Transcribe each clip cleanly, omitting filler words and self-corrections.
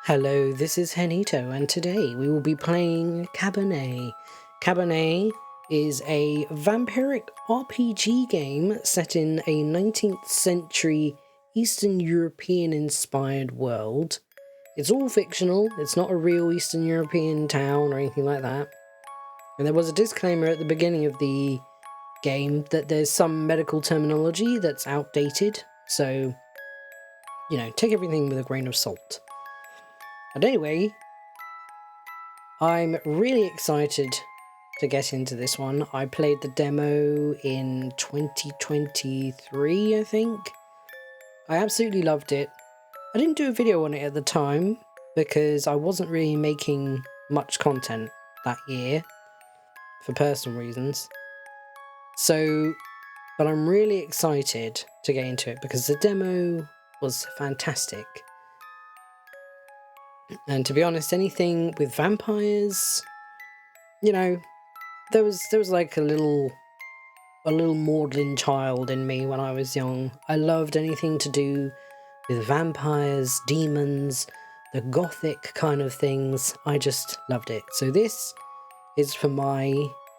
Hello, this is Henito, and today we will be playing Cabernet. Cabernet is a vampiric RPG game set in a 19th century Eastern European inspired world. It's all fictional, it's not a real Eastern European town or anything like that. And there was a disclaimer at the beginning of the game that there's some medical terminology that's outdated, so, take everything with a grain of salt. But anyway, I'm really excited to get into this one. I played the demo in 2023, I think. I absolutely loved it. I didn't do a video on it at the time because I wasn't really making much content that year for personal reasons. But I'm really excited to get into it because the demo was fantastic. And to be honest, anything with vampires, there was like a little maudlin child in me when I was young. I loved anything to do with vampires, demons, the gothic kind of things. I just loved it. So this is for my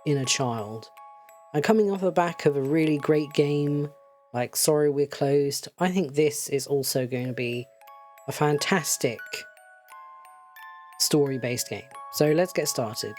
inner child. And coming off the back of a really great game like Sorry We're Closed, I think this is also going to be a fantastic story-based game. So let's get started.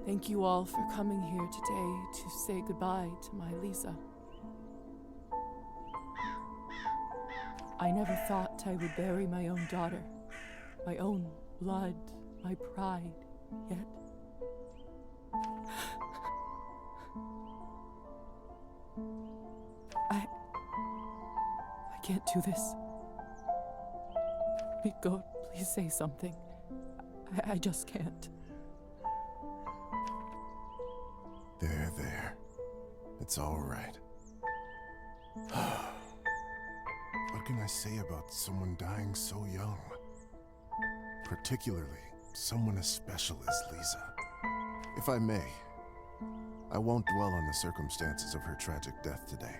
Thank you all for coming here today to say goodbye to my Liza. I never thought I would bury my own daughter, my own blood, my pride, yet I can't do this. God, please say something. I just can't. There. It's all right. What can I say about someone dying so young? Particularly, someone as special as Liza. If I may, I won't dwell on the circumstances of her tragic death today.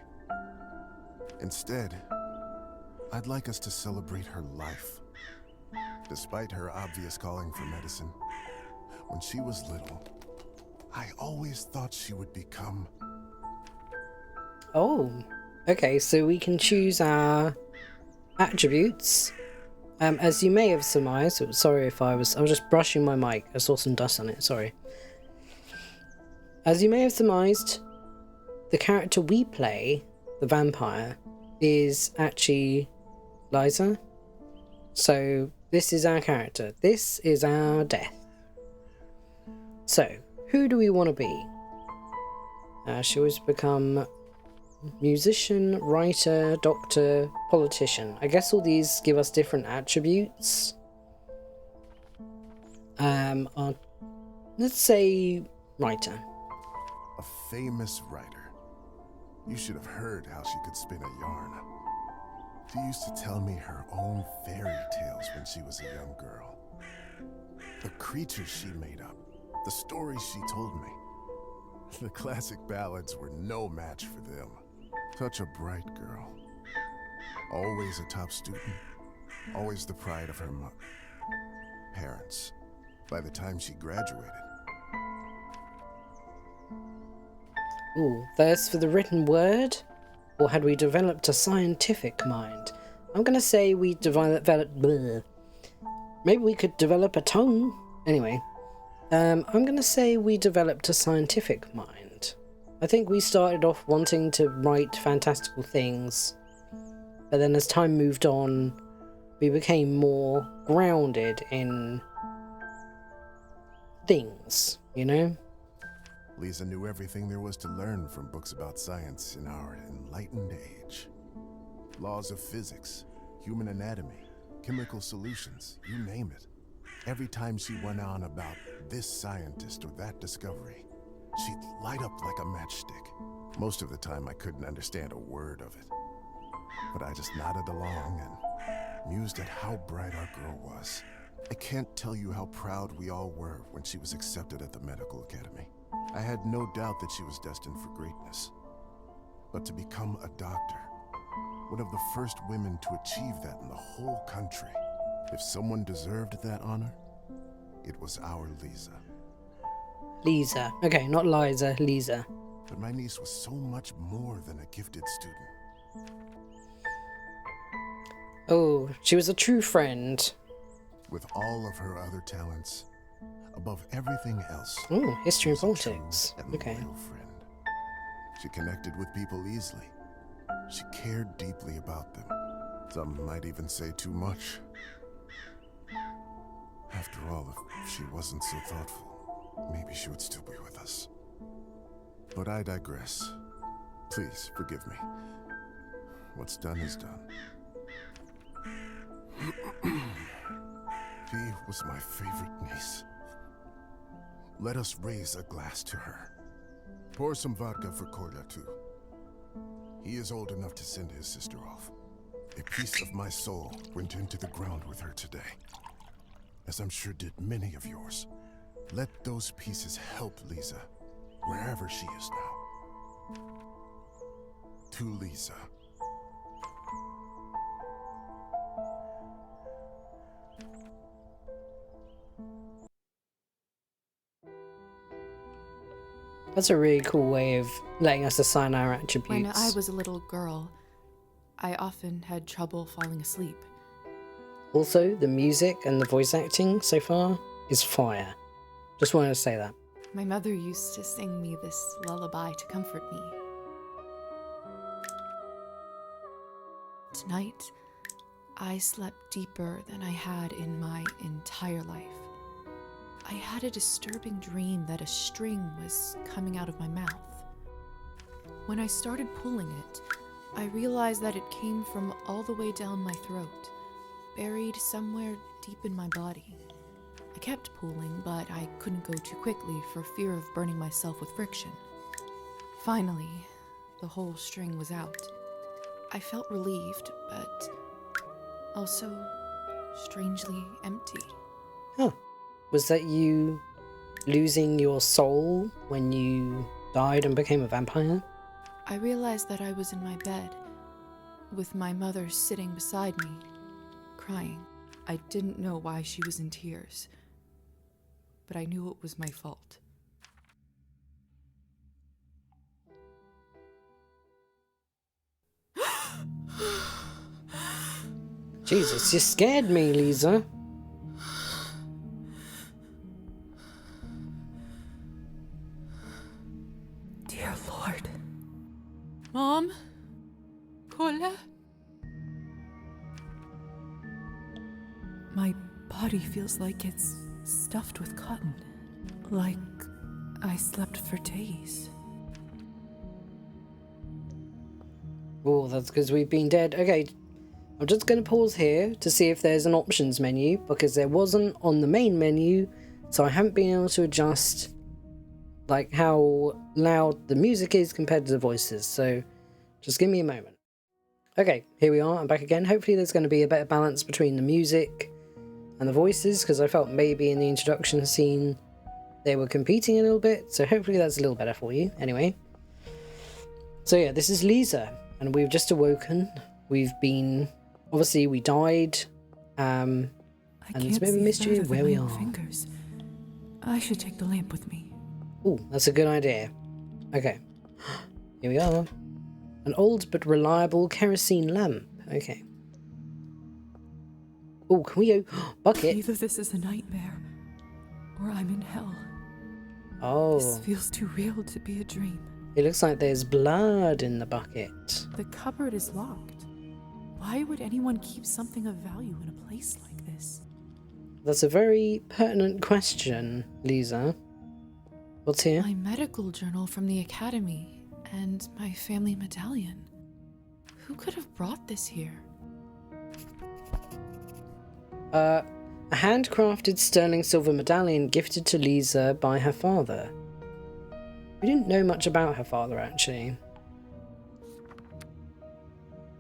Instead, I'd like us to celebrate her life. Despite her obvious calling for medicine, when she was little, I always thought she would become... Oh, okay, so we can choose our attributes. As you may have surmised, sorry if I was just brushing my mic, I saw some dust on it, sorry. As you may have surmised, the character we play, the vampire, is actually Liza. So this is our character, this is our death. So, who do we want to be? She always become musician, writer, doctor, politician. I guess all these give us different attributes. Let's say writer. A famous writer. You should have heard how she could spin a yarn. She used to tell me her own fairy tales when she was a young girl. The creatures she made up. The stories she told me. The classic ballads were no match for them. Such a bright girl. Always a top student. Always the pride of her parents. By the time she graduated. Ooh, thirst for the written word? Or had we developed a scientific mind? I'm gonna say we maybe we could develop a tongue? Anyway. I'm gonna say we developed a scientific mind. I think we started off wanting to write fantastical things, but then as time moved on, we became more grounded in things, Liza knew everything there was to learn from books about science in our enlightened age. Laws of physics, human anatomy, chemical solutions, you name it. Every time she went on about this scientist or that discovery, she'd light up like a matchstick. Most of the time I couldn't understand a word of it. But I just nodded along and mused at how bright our girl was. I can't tell you how proud we all were when she was accepted at the medical academy. I had no doubt that she was destined for greatness. But to become a doctor, one of the first women to achieve that in the whole country, if someone deserved that honor, it was our Liza. Liza. Okay, not Liza, Liza. But my niece was so much more than a gifted student. Oh, she was a true friend. With all of her other talents, above everything else, Oh, history and she was a politics. true and Okay. loyal friend. She connected with people easily. She cared deeply about them. Some might even say too much. After all, if she wasn't so thoughtful, maybe she would still be with us. But I digress. Please forgive me. What's done is done. She was my favorite niece. Let us raise a glass to her. Pour some vodka for Kolya, too. He is old enough to send his sister off. A piece of my soul went into the ground with her today, as I'm sure did many of yours. Let those pieces help Liza, wherever she is now. To Liza. That's a really cool way of letting us assign our attributes. When I was a little girl, I often had trouble falling asleep. Also, the music and the voice acting so far is fire. Just wanted to say that. My mother used to sing me this lullaby to comfort me. Tonight, I slept deeper than I had in my entire life. I had a disturbing dream that a string was coming out of my mouth. When I started pulling it, I realized that it came from all the way down my throat, buried somewhere deep in my body. I kept pulling, but I couldn't go too quickly for fear of burning myself with friction. Finally, the whole string was out. I felt relieved, but also strangely empty. Huh. Was that you losing your soul when you died and became a vampire? I realized that I was in my bed, with my mother sitting beside me, crying. I didn't know why she was in tears, but I knew it was my fault. Jesus, you scared me, Liza. Dear Lord. Mom? Kolya? My body feels like it's stuffed with cotton. Like I slept for days. Oh, that's because we've been dead. Okay, I'm just going to pause here to see if there's an options menu, because there wasn't on the main menu, so I haven't been able to adjust like how loud the music is compared to the voices, so just give me a moment. Okay, here we are, I'm back again. Hopefully there's going to be a better balance between the music and the voices, because I felt maybe in the introduction scene they were competing a little bit, so hopefully that's a little better for you. Anyway, so yeah, this is Liza, and we've just awoken. We've been, obviously we died, and it's a bit of a mystery where we are. Fingers. I should take the lamp with me. Oh, that's a good idea. Okay, here we are. An old but reliable kerosene lamp. Okay. Oh, can we go? Bucket. Either this is a nightmare, or I'm in hell. Oh, This feels too real to be a dream. it looks like there's blood in the bucket. The cupboard is locked. Why would anyone keep something of value in a place like this? That's a very pertinent question, Liza. What's here? My medical journal from the academy and my family medallion. Who could have brought this here? A handcrafted sterling silver medallion gifted to Liza by her father. We didn't know much about her father, actually.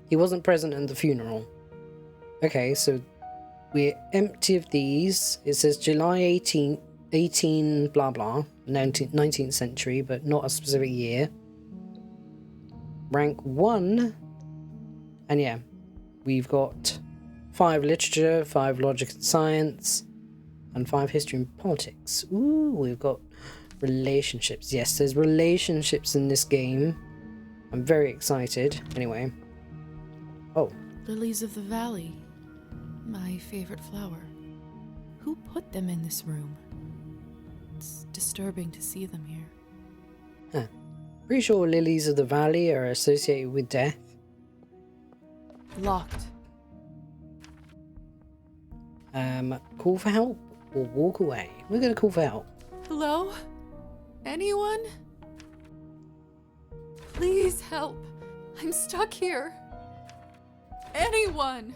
He wasn't present at the funeral. Okay, so we're empty of these. It says July 18 blah blah, 19th century, but not a specific year. Rank 1. And yeah, we've got 5 literature, 5 logic and science, and 5 history and politics. Ooh, we've got relationships. Yes, there's relationships in this game. I'm very excited. Anyway. Oh. Lilies of the valley. My favorite flower. Who put them in this room? It's disturbing to see them here. Huh. Pretty sure lilies of the valley are associated with death. Locked. Call for help or walk away. We're gonna call for help. Hello? Anyone? Please help. I'm stuck here. Anyone!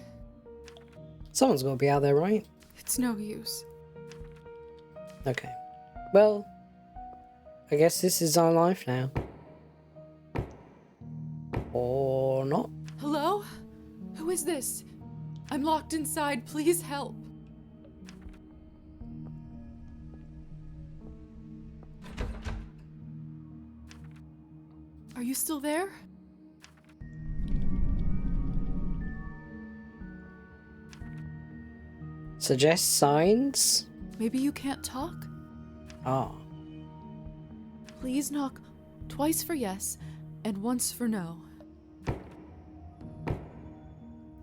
Someone's gotta be out there, right? It's no use. Okay. Well, I guess this is our life now. Or not. Hello? Who is this? I'm locked inside. Please help. Are you still there? Suggest signs? Maybe you can't talk? Ah. Please knock twice for yes and once for no.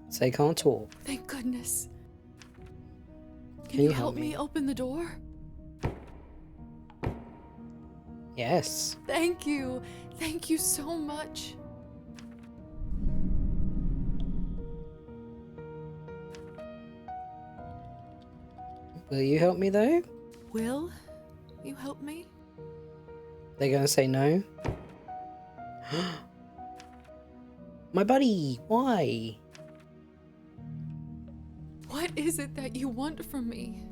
So they can't talk. Thank goodness. Can you help me open the door? Yes. Thank you. Thank you so much. Will you help me though? Will you help me? They're gonna say no. My buddy, why? What is it that you want from me?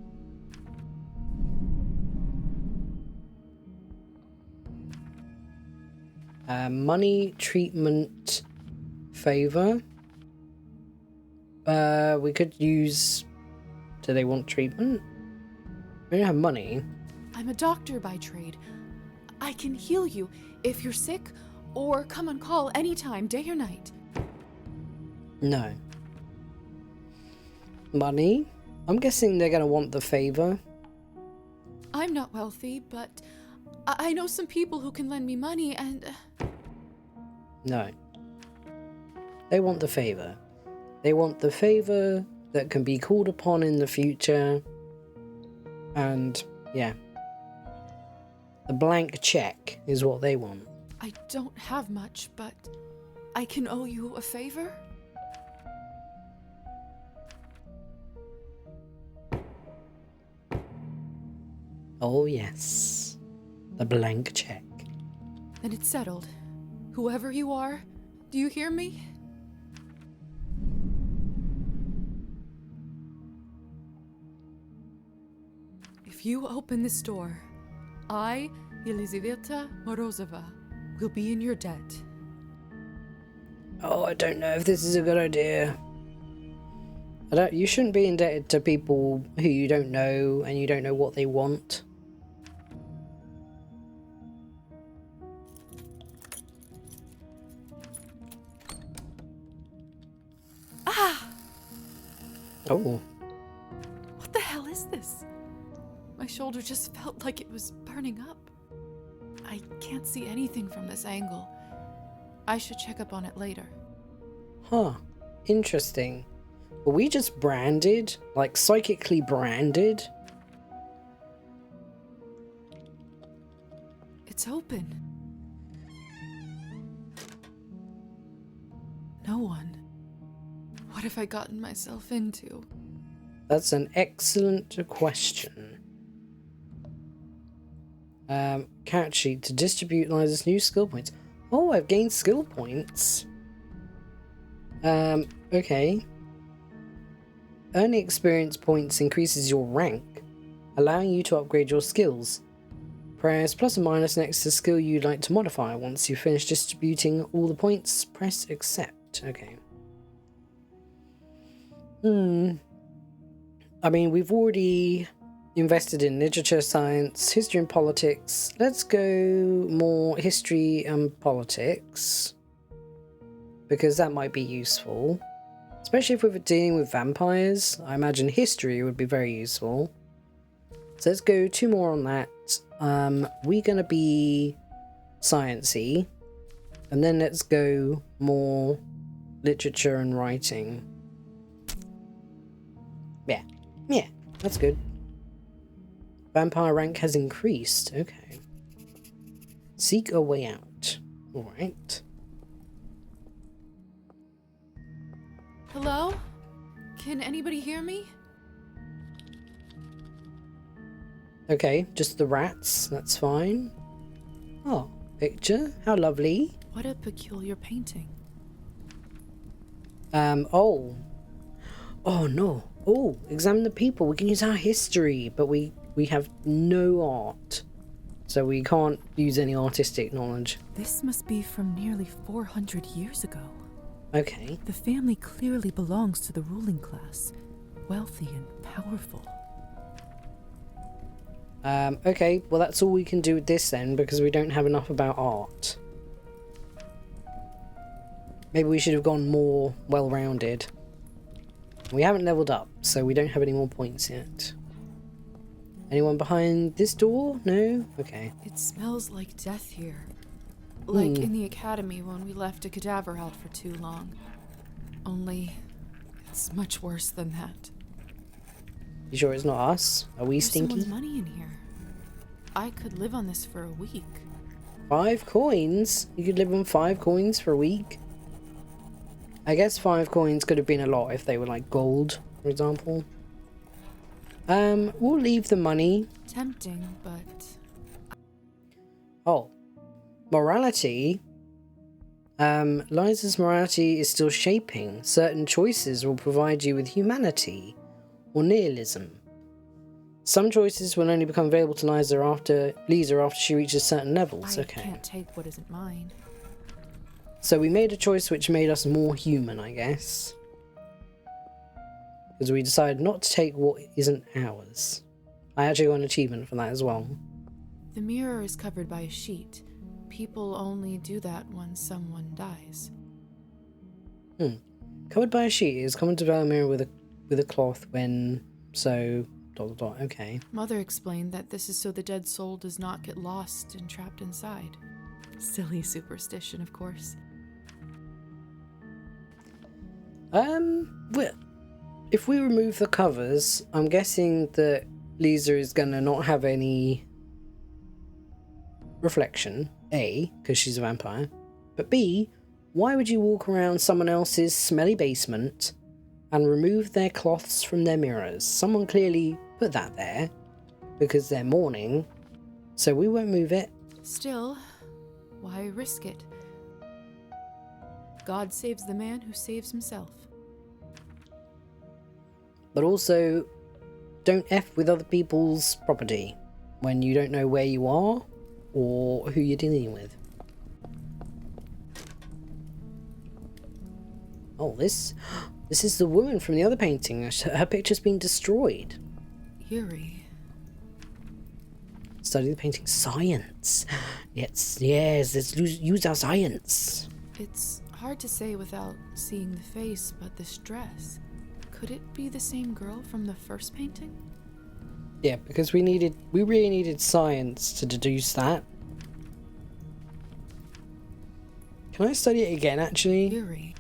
Money, treatment, favor. We could use... Do they want treatment? We don't have money. I'm a doctor by trade. I can heal you if you're sick or come on call anytime, day or night. No. Money? I'm guessing they're gonna want the favor. I'm not wealthy, but I know some people who can lend me money and... No. They want the favor. They want the favor that can be called upon in the future. And, yeah. The blank check is what they want. I don't have much, but I can owe you a favor? Oh, yes. The blank check. Then it's settled. Whoever you are, do you hear me? If you open this door, I, Elizaveta Morozova, will be in your debt. Oh, I don't know if this is a good idea. You shouldn't be indebted to people who you don't know and you don't know what they want. Ah! Oh. What the hell is this? My shoulder just felt like it was burning up. I can't see anything from this angle. I should check up on it later. Huh. Interesting. Were we just branded? Like, psychically branded? It's open. No one. What have I gotten myself into? That's an excellent question. Character sheet to distribute Liza's new skill points. Oh, I've gained skill points. Okay. Earning experience points increases your rank, allowing you to upgrade your skills. Press plus and minus next to skill you'd like to modify. Once you finish distributing all the points, press accept. Okay. I mean, we've already invested in literature, science, history and politics. Let's go more history and politics, because that might be useful. Especially if we're dealing with vampires. I imagine history would be very useful. So let's go 2 more on that. We're gonna be sciencey, and then let's go more literature and writing. Yeah, that's good. Vampire rank has increased. Okay. Seek a way out. Alright. Hello? Can anybody hear me? Okay, just the rats. That's fine. Oh, picture. How lovely. What a peculiar painting. Oh. Oh, no. Oh, examine the people. We can use our history, but we have no art. So we can't use any artistic knowledge. This must be from nearly 400 years ago. Okay. The family clearly belongs to the ruling class, wealthy and powerful. Okay, well that's all we can do with this then, because we don't have enough about art. Maybe we should have gone more well-rounded. We haven't leveled up, so we don't have any more points yet. Anyone behind this door? No? Okay. It smells like death here. Like in the academy when we left a cadaver out for too long. Only, it's much worse than that. You sure it's not us? Are we There's stinky? someone's money in here. I could live on this for a week. 5 coins? You could live on 5 coins for a week? I guess 5 coins could have been a lot if they were like gold, for example. We'll leave the money. Tempting, but... Oh. Morality? Liza's morality is still shaping. Certain choices will provide you with humanity or nihilism. Some choices will only become available to Liza after she reaches certain levels. I Okay. can't take what isn't mine. So we made a choice which made us more human, I guess. Because we decided not to take what isn't ours. I actually got an achievement for that as well. The mirror is covered by a sheet. People only do that when someone dies. Covered by a sheet is common to veil a mirror with a cloth when so ... Okay. Mother explained that this is so the dead soul does not get lost and trapped inside. Silly superstition, of course. Well, if we remove the covers, I'm guessing that Liza is gonna not have any reflection. A, because she's a vampire. But B, why would you walk around someone else's smelly basement and remove their cloths from their mirrors? Someone clearly put that there because they're mourning, so we won't move it. Still, why risk it? God saves the man who saves himself. But also, don't F with other people's property when you don't know where you are or who you're dealing with. Oh, this is the woman from the other painting. Her picture's been destroyed. Eerie. Study the painting. Science. Yes, let's use our science. It's hard to say without seeing the face, but this dress. Could it be the same girl from the first painting? Yeah, because we really needed science to deduce that. Can I study it again, actually? Eerie.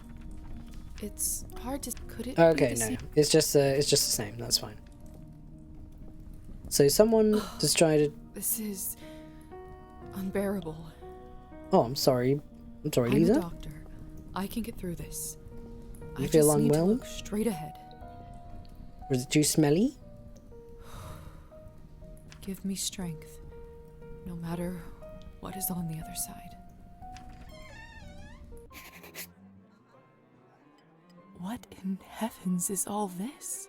It's hard to... Could it Okay, be the no. same? It's just the same. That's fine. So someone just tried to... This is... unbearable. Oh, I'm sorry. I'm sorry, I'm Liza. a doctor. I can get through this. You I feel just need to unwell? look straight ahead. Or is it too smelly? Give me strength, no matter what is on the other side. What in heavens is all this?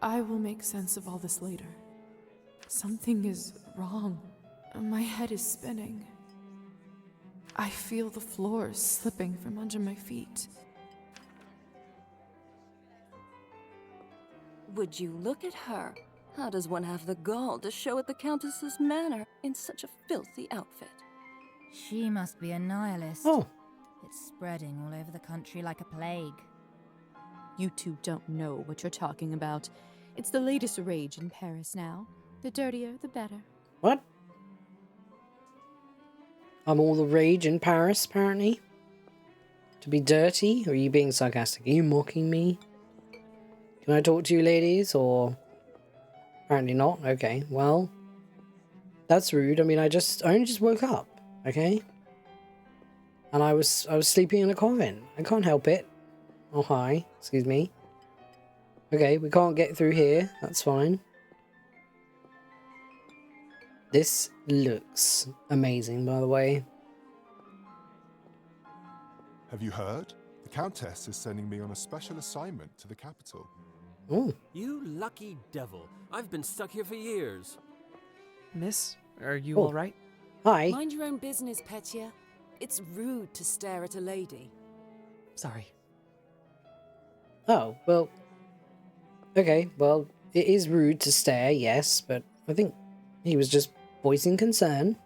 I will make sense of all this later. Something is wrong. My head is spinning. I feel the floor slipping from under my feet. Would you look at her? How does one have the gall to show at the Countess's manor in such a filthy outfit? She must be a nihilist. Oh, It's spreading all over the country like a plague. You two don't know what you're talking about. It's the latest rage in Paris now. The dirtier, the better. what? I'm all the rage in Paris, apparently. To be dirty? Or are you being sarcastic? Are you mocking me? Can I talk to you, ladies? Or apparently not. Okay, well, that's rude. I mean, I only just woke up. Okay, and I was sleeping in a convent. I can't help it. Oh hi, excuse me. Okay, we can't get through here. That's fine. This looks amazing, by the way. Have you heard? The Countess is sending me on a special assignment to the capital. Oh, You lucky devil. I've been stuck here for years. Miss, are you Oh. all right? hi. Mind your own business, Petya. It's rude to stare at a lady. Sorry. Oh, well. Okay, well, it is rude to stare, yes, but I think he was just voicing concern.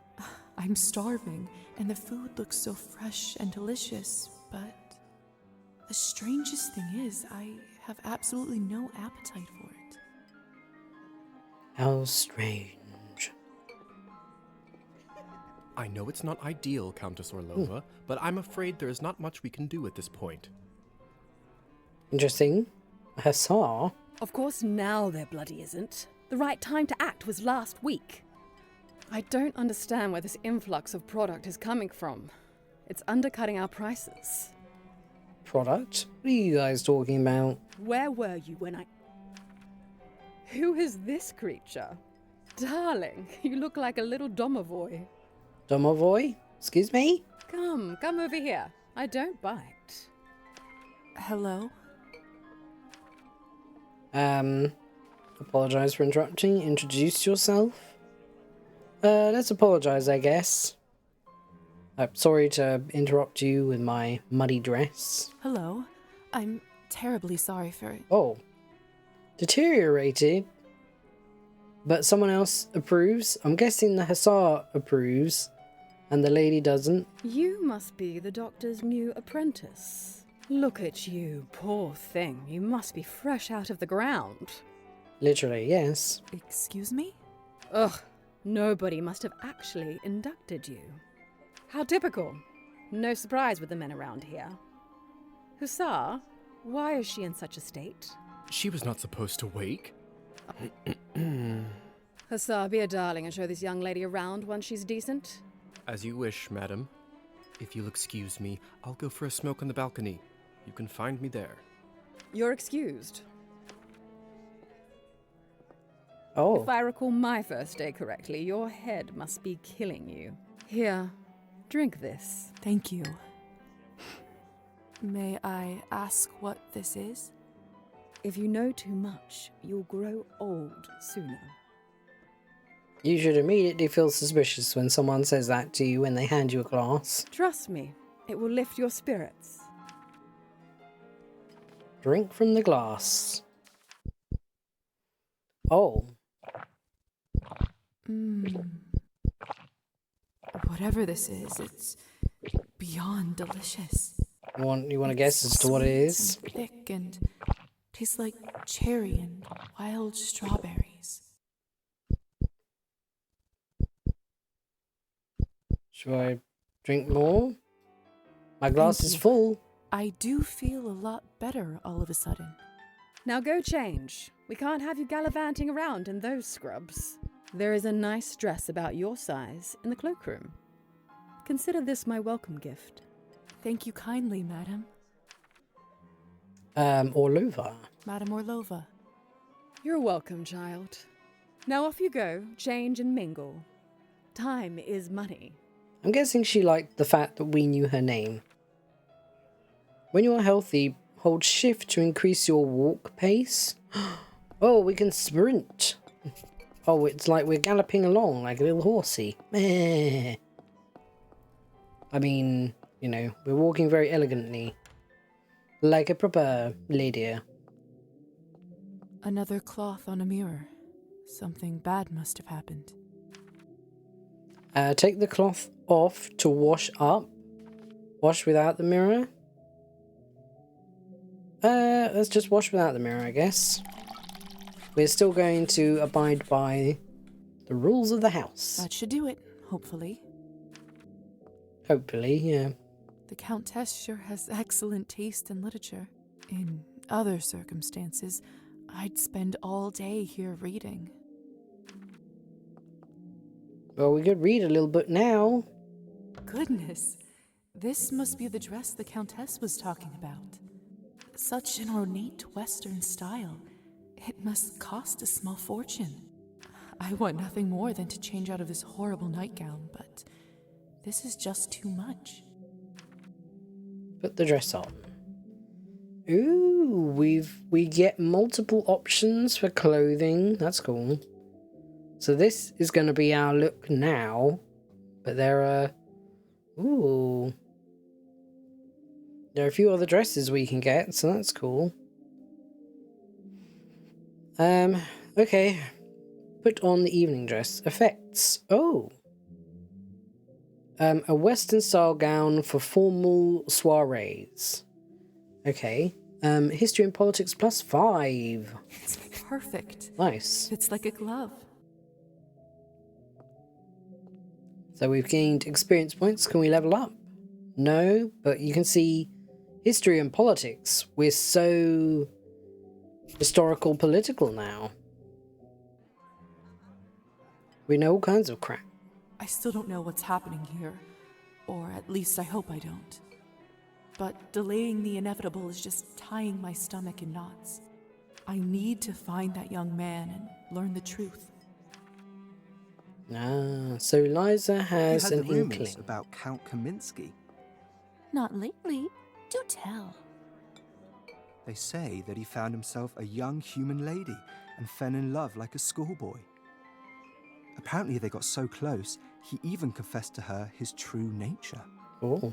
I'm starving, and the food looks so fresh and delicious, but the strangest thing is, I have absolutely no appetite for it. How strange. I know it's not ideal, Countess Orlova, but I'm afraid there is not much we can do at this point. Interesting. Hussar? Of course now there bloody isn't. The right time to act was last week. I don't understand where this influx of product is coming from. It's undercutting our prices. Product? What are you guys talking about? Where were you when I... Who is this creature? Darling, you look like a little domovoy. Domovoy? Excuse me? Come over here. I don't bite. Hello? Apologize for interrupting. Introduce yourself. Let's apologize, I guess. Sorry to interrupt you with my muddy dress. Hello? I'm terribly sorry for it. Oh. Deteriorated? But someone else approves? I'm guessing the Hussar approves, and the lady doesn't. You must be the doctor's new apprentice. Look at you, poor thing. You must be fresh out of the ground. Literally, yes. Excuse me? Ugh, nobody must have actually inducted you. How typical. No surprise with the men around here. Hussar, why is she in such a state? She was not supposed to wake. Hussar, be a darling and show this young lady around once she's decent. As you wish, madam. If you'll excuse me, I'll go for a smoke on the balcony. You can find me there. You're excused. Oh. If I recall my first day correctly, your head must be killing you. Here, drink this. Thank you. May I ask what this is? If you know too much, you'll grow old sooner. You should immediately feel suspicious when someone says that to you when they hand you a glass. Trust me, it will lift your spirits. Drink from the glass. Oh. Whatever this is, it's beyond delicious. You want to guess as to what it is? And thick and tastes like cherry and wild strawberries. Should I drink more? My glass Thank is you. full. I do feel a lot better all of a sudden. Now go change. We can't have you gallivanting around in those scrubs. There is a nice dress about your size in the cloakroom. Consider this my welcome gift. Thank you kindly, Madam. Orlova. Madam Orlova. You're welcome, child. Now off you go, change and mingle. Time is money. I'm guessing she liked the fact that we knew her name. When you are healthy, hold shift to increase your walk pace. Oh, we can sprint. Oh, it's like we're galloping along like a little horsey. Meh. I mean, you know, we're walking very elegantly. Like a proper lady. Another cloth on a mirror. Something bad must have happened. Take the cloth off to wash up. Wash without the mirror. Let's just wash without the mirror, I guess. We're still going to abide by the rules of the house. That should do it, hopefully. Hopefully, yeah. The Countess sure has excellent taste in literature. In other circumstances, I'd spend all day here reading. Well, we could read a little bit now. Goodness, this must be the dress the Countess was talking about. Such an ornate Western style. It must cost a small fortune. I want nothing more than to change out of this horrible nightgown, but this is just too much. Put the dress on. Ooh, we get multiple options for clothing. That's cool. So this is going to be our look now, but there are a few other dresses we can get, so that's cool. Okay. Put on the evening dress. Effects. Oh. A Western style gown for formal soirees. Okay. History and politics +5. It's perfect. Nice. It's like a glove. So we've gained experience points. Can we level up? No, but you can see history and politics. We're so historical political now. We know all kinds of crap. I still don't know what's happening here, or at least I hope I don't. But delaying the inevitable is just tying my stomach in knots. I need to find that young man and learn the truth. Ah, so Liza has you an heard the inkling. rumors about Count Kaminsky. Not lately. Do tell. They say that he found himself a young human lady and fell in love like a schoolboy. Apparently they got so close, he even confessed to her his true nature. Oh.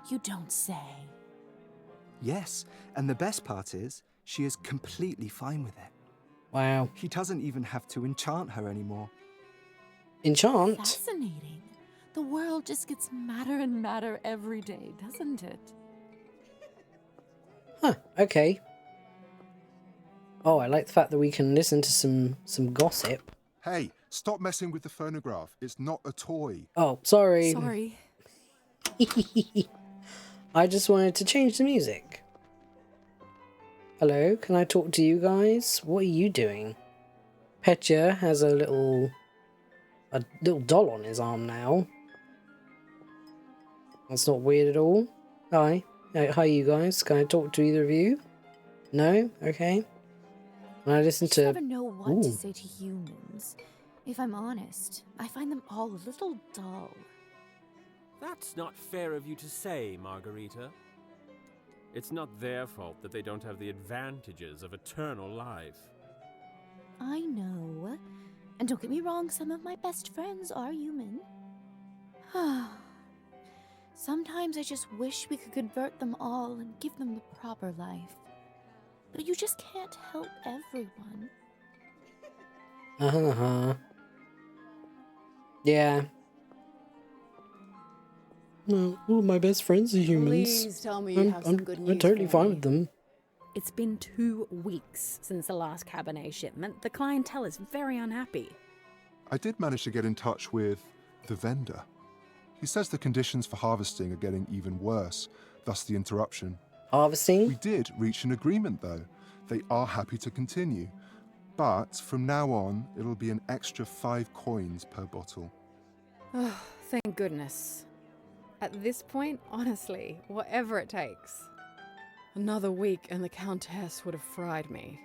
You don't say. Yes, and the best part is, she is completely fine with it. Wow. He doesn't even have to enchant her anymore. Enchant? Fascinating. The world just gets madder and madder every day, doesn't it? Huh, okay. Oh, I like the fact that we can listen to some gossip. Hey, stop messing with the phonograph. It's not a toy. Oh, sorry. Sorry. I just wanted to change the music. Hello, can I talk to you guys? What are you doing? Petya has a little doll on his arm now. That's not weird at all. Hi. Hi, you guys. Can I talk to either of you? No? Okay. When I listen to... I never know what to say to humans. If I'm honest, I find them all a little dull. That's not fair of you to say, Margarita. It's not their fault that they don't have the advantages of eternal life. I know. And don't get me wrong, some of my best friends are human. Sometimes I just wish we could convert them all and give them the proper life. But you just can't help everyone. Uh-huh. Yeah. Well, all of my best friends are humans. Please tell me you have some good news. I'm totally for fine me. with them. It's been 2 weeks since the last Cabernet shipment. The clientele is very unhappy. I did manage to get in touch with the vendor. He says the conditions for harvesting are getting even worse, thus the interruption. Harvesting? We did reach an agreement, though. They are happy to continue. But from now on, it'll be an extra 5 coins per bottle. Oh, thank goodness. At this point, honestly, whatever it takes. Another week and the Countess would have fried me.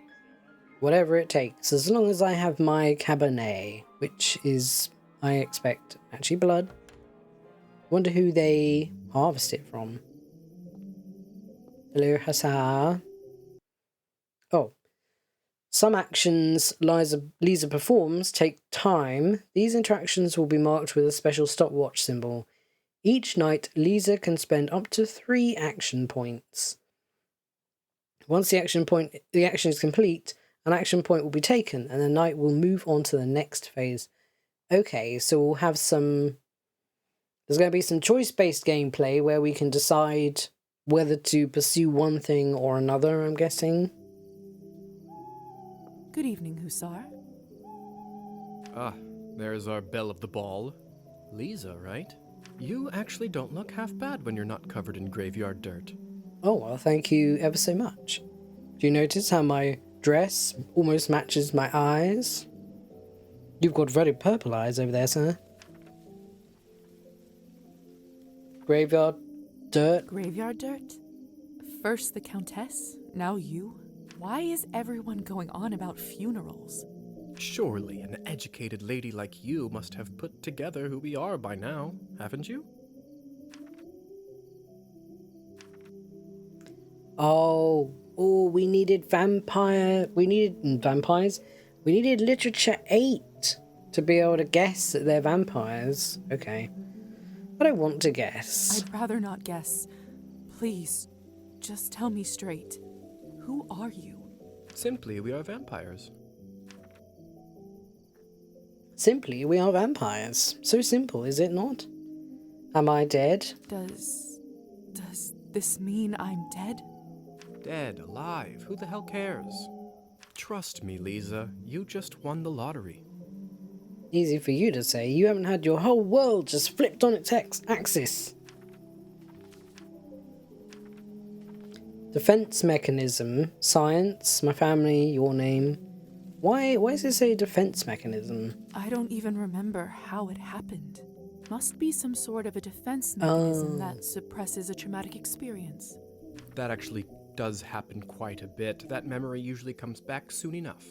Whatever it takes, as long as I have my Cabernet, which is, I expect, actually blood. Wonder who they harvest it from. Hello, Hussar. Oh. Some actions Liza performs take time. These interactions will be marked with a special stopwatch symbol. Each night, Liza can spend up to 3 action points. Once the action is complete, an action point will be taken, and the night will move on to the next phase. Okay, so we'll have some... There's going to be some choice-based gameplay where we can decide whether to pursue one thing or another, I'm guessing. Good evening, Hussar. Ah, there's our belle of the ball. Liza, right? You actually don't look half bad when you're not covered in graveyard dirt. Oh, well, thank you ever so much. Do you notice how my dress almost matches my eyes? You've got very purple eyes over there, sir. Graveyard dirt? Graveyard dirt? First the Countess, now you? Why is everyone going on about funerals? Surely an educated lady like you must have put together who we are by now, haven't you? Oh, we needed vampires. We needed literature 8 to be able to guess that they're vampires. Okay. I don't want to guess. I'd rather not guess. Please, just tell me straight. Who are you? Simply, we are vampires. Simply, we are vampires. So simple, is it not? Am I dead? Does this mean I'm dead? Dead, alive, who the hell cares? Trust me, Liza, you just won the lottery. Easy for you to say. You haven't had your whole world just flipped on its axis. Defense mechanism, science, my family, your name. Why does it say defense mechanism? I don't even remember how it happened. Must be some sort of a defense mechanism that suppresses a traumatic experience. That actually does happen quite a bit. That memory usually comes back soon enough.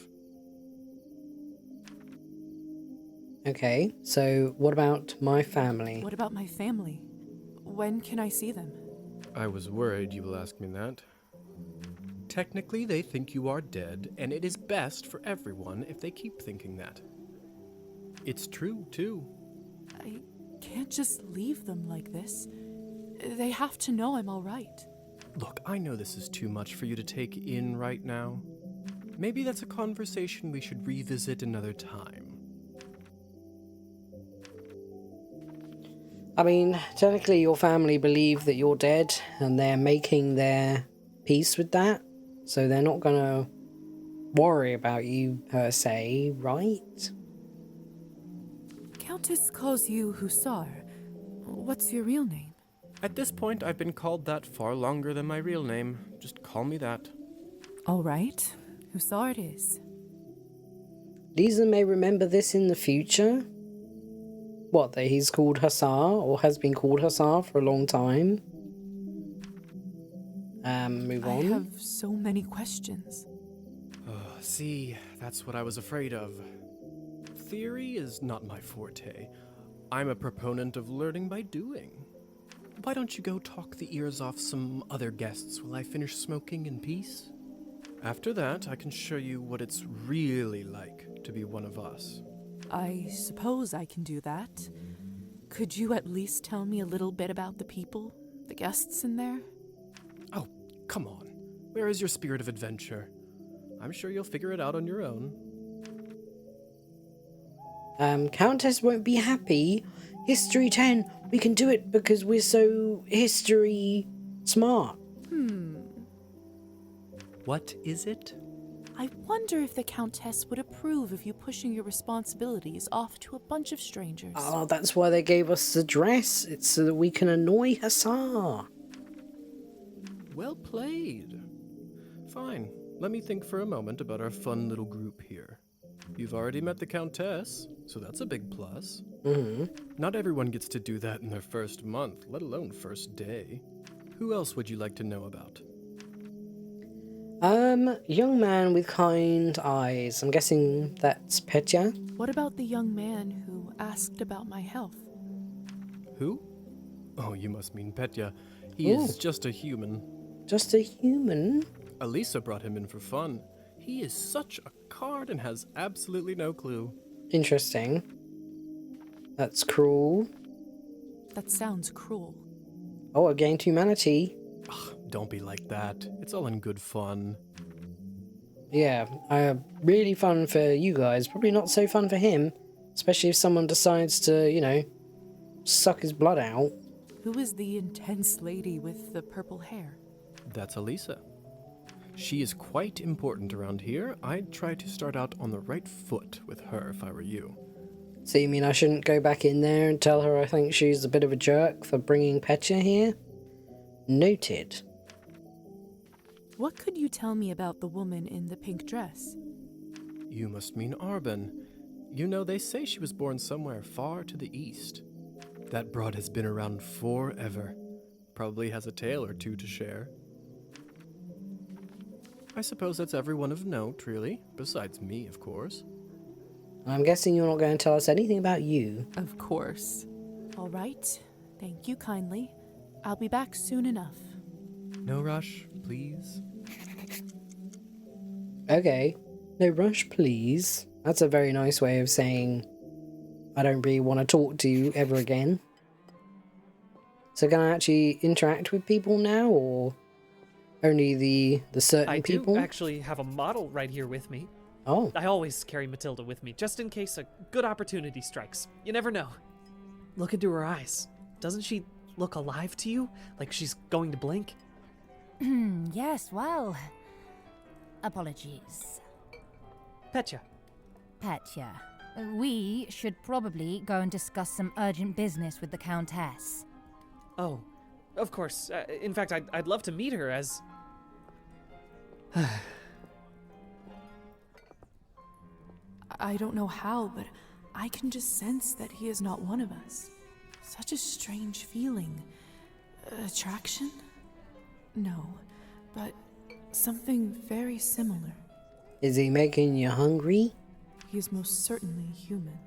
Okay, so what about my family? What about my family? When can I see them? I was worried you will ask me that. Technically, they think you are dead, and it is best for everyone if they keep thinking that. It's true, too. I can't just leave them like this. They have to know I'm all right. Look, I know this is too much for you to take in right now. Maybe that's a conversation we should revisit another time. I mean, technically your family believe that you're dead, and they're making their peace with that, so they're not gonna worry about you per se, right? Countess calls you Hussar. What's your real name? At this point, I've been called that far longer than my real name. Just call me that. All right. Hussar it is. Liza may remember this in the future. What, that he's called Hussar, or has been called Hussar for a long time? Move on. I have so many questions. See, that's what I was afraid of. Theory is not my forte. I'm a proponent of learning by doing. Why don't you go talk the ears off some other guests while I finish smoking in peace? After that, I can show you what it's really like to be one of us. I suppose I can do that. Could you at least tell me a little bit about the people, the guests in there? Oh, come on. Where is your spirit of adventure? I'm sure you'll figure it out on your own. Countess won't be happy. History 10, we can do it because we're so history smart. What is it? I wonder if the Countess would approve of you pushing your responsibilities off to a bunch of strangers. Oh, that's why they gave us the dress. It's so that we can annoy Hussar. Well played. Fine. Let me think for a moment about our fun little group here. You've already met the Countess, so that's a big plus. Not everyone gets to do that in their first month, let alone first day. Who else would you like to know about? Young man with kind eyes. I'm guessing that's Petya. What about the young man who asked about my health? Who? Oh, you must mean Petya. He is just a human. Just a human? Elisa brought him in for fun. He is such a card and has absolutely no clue. Interesting. That's cruel. That sounds cruel. Oh, against humanity. Ugh, don't be like that. It's all in good fun. Yeah, really fun for you guys. Probably not so fun for him. Especially if someone decides to, you know, suck his blood out. Who is the intense lady with the purple hair? That's Liza. She is quite important around here. I'd try to start out on the right foot with her if I were you. So you mean I shouldn't go back in there and tell her I think she's a bit of a jerk for bringing Petya here? Noted. What could you tell me about the woman in the pink dress? You must mean Arben. You know, they say she was born somewhere far to the east. That broad has been around forever. Probably has a tale or two to share. I suppose that's everyone of note, really. Besides me, of course. I'm guessing you're not going to tell us anything about you. Of course. All right. Thank you kindly. I'll be back soon enough. No rush, please. Okay. No rush, please. That's a very nice way of saying I don't really want to talk to you ever again. So can I actually interact with people now, or only the certain people? I do actually have a model right here with me. Oh. I always carry Matilda with me, just in case a good opportunity strikes. You never know. Look into her eyes. Doesn't she look alive to you? Like she's going to blink? Yes, well... Apologies. Petya. Petya. We should probably go and discuss some urgent business with the Countess. Oh, of course. In fact, I'd love to meet her as... I don't know how, but I can just sense that he is not one of us. Such a strange feeling. Attraction? No, but something very similar. Is he making you hungry? He is most certainly human.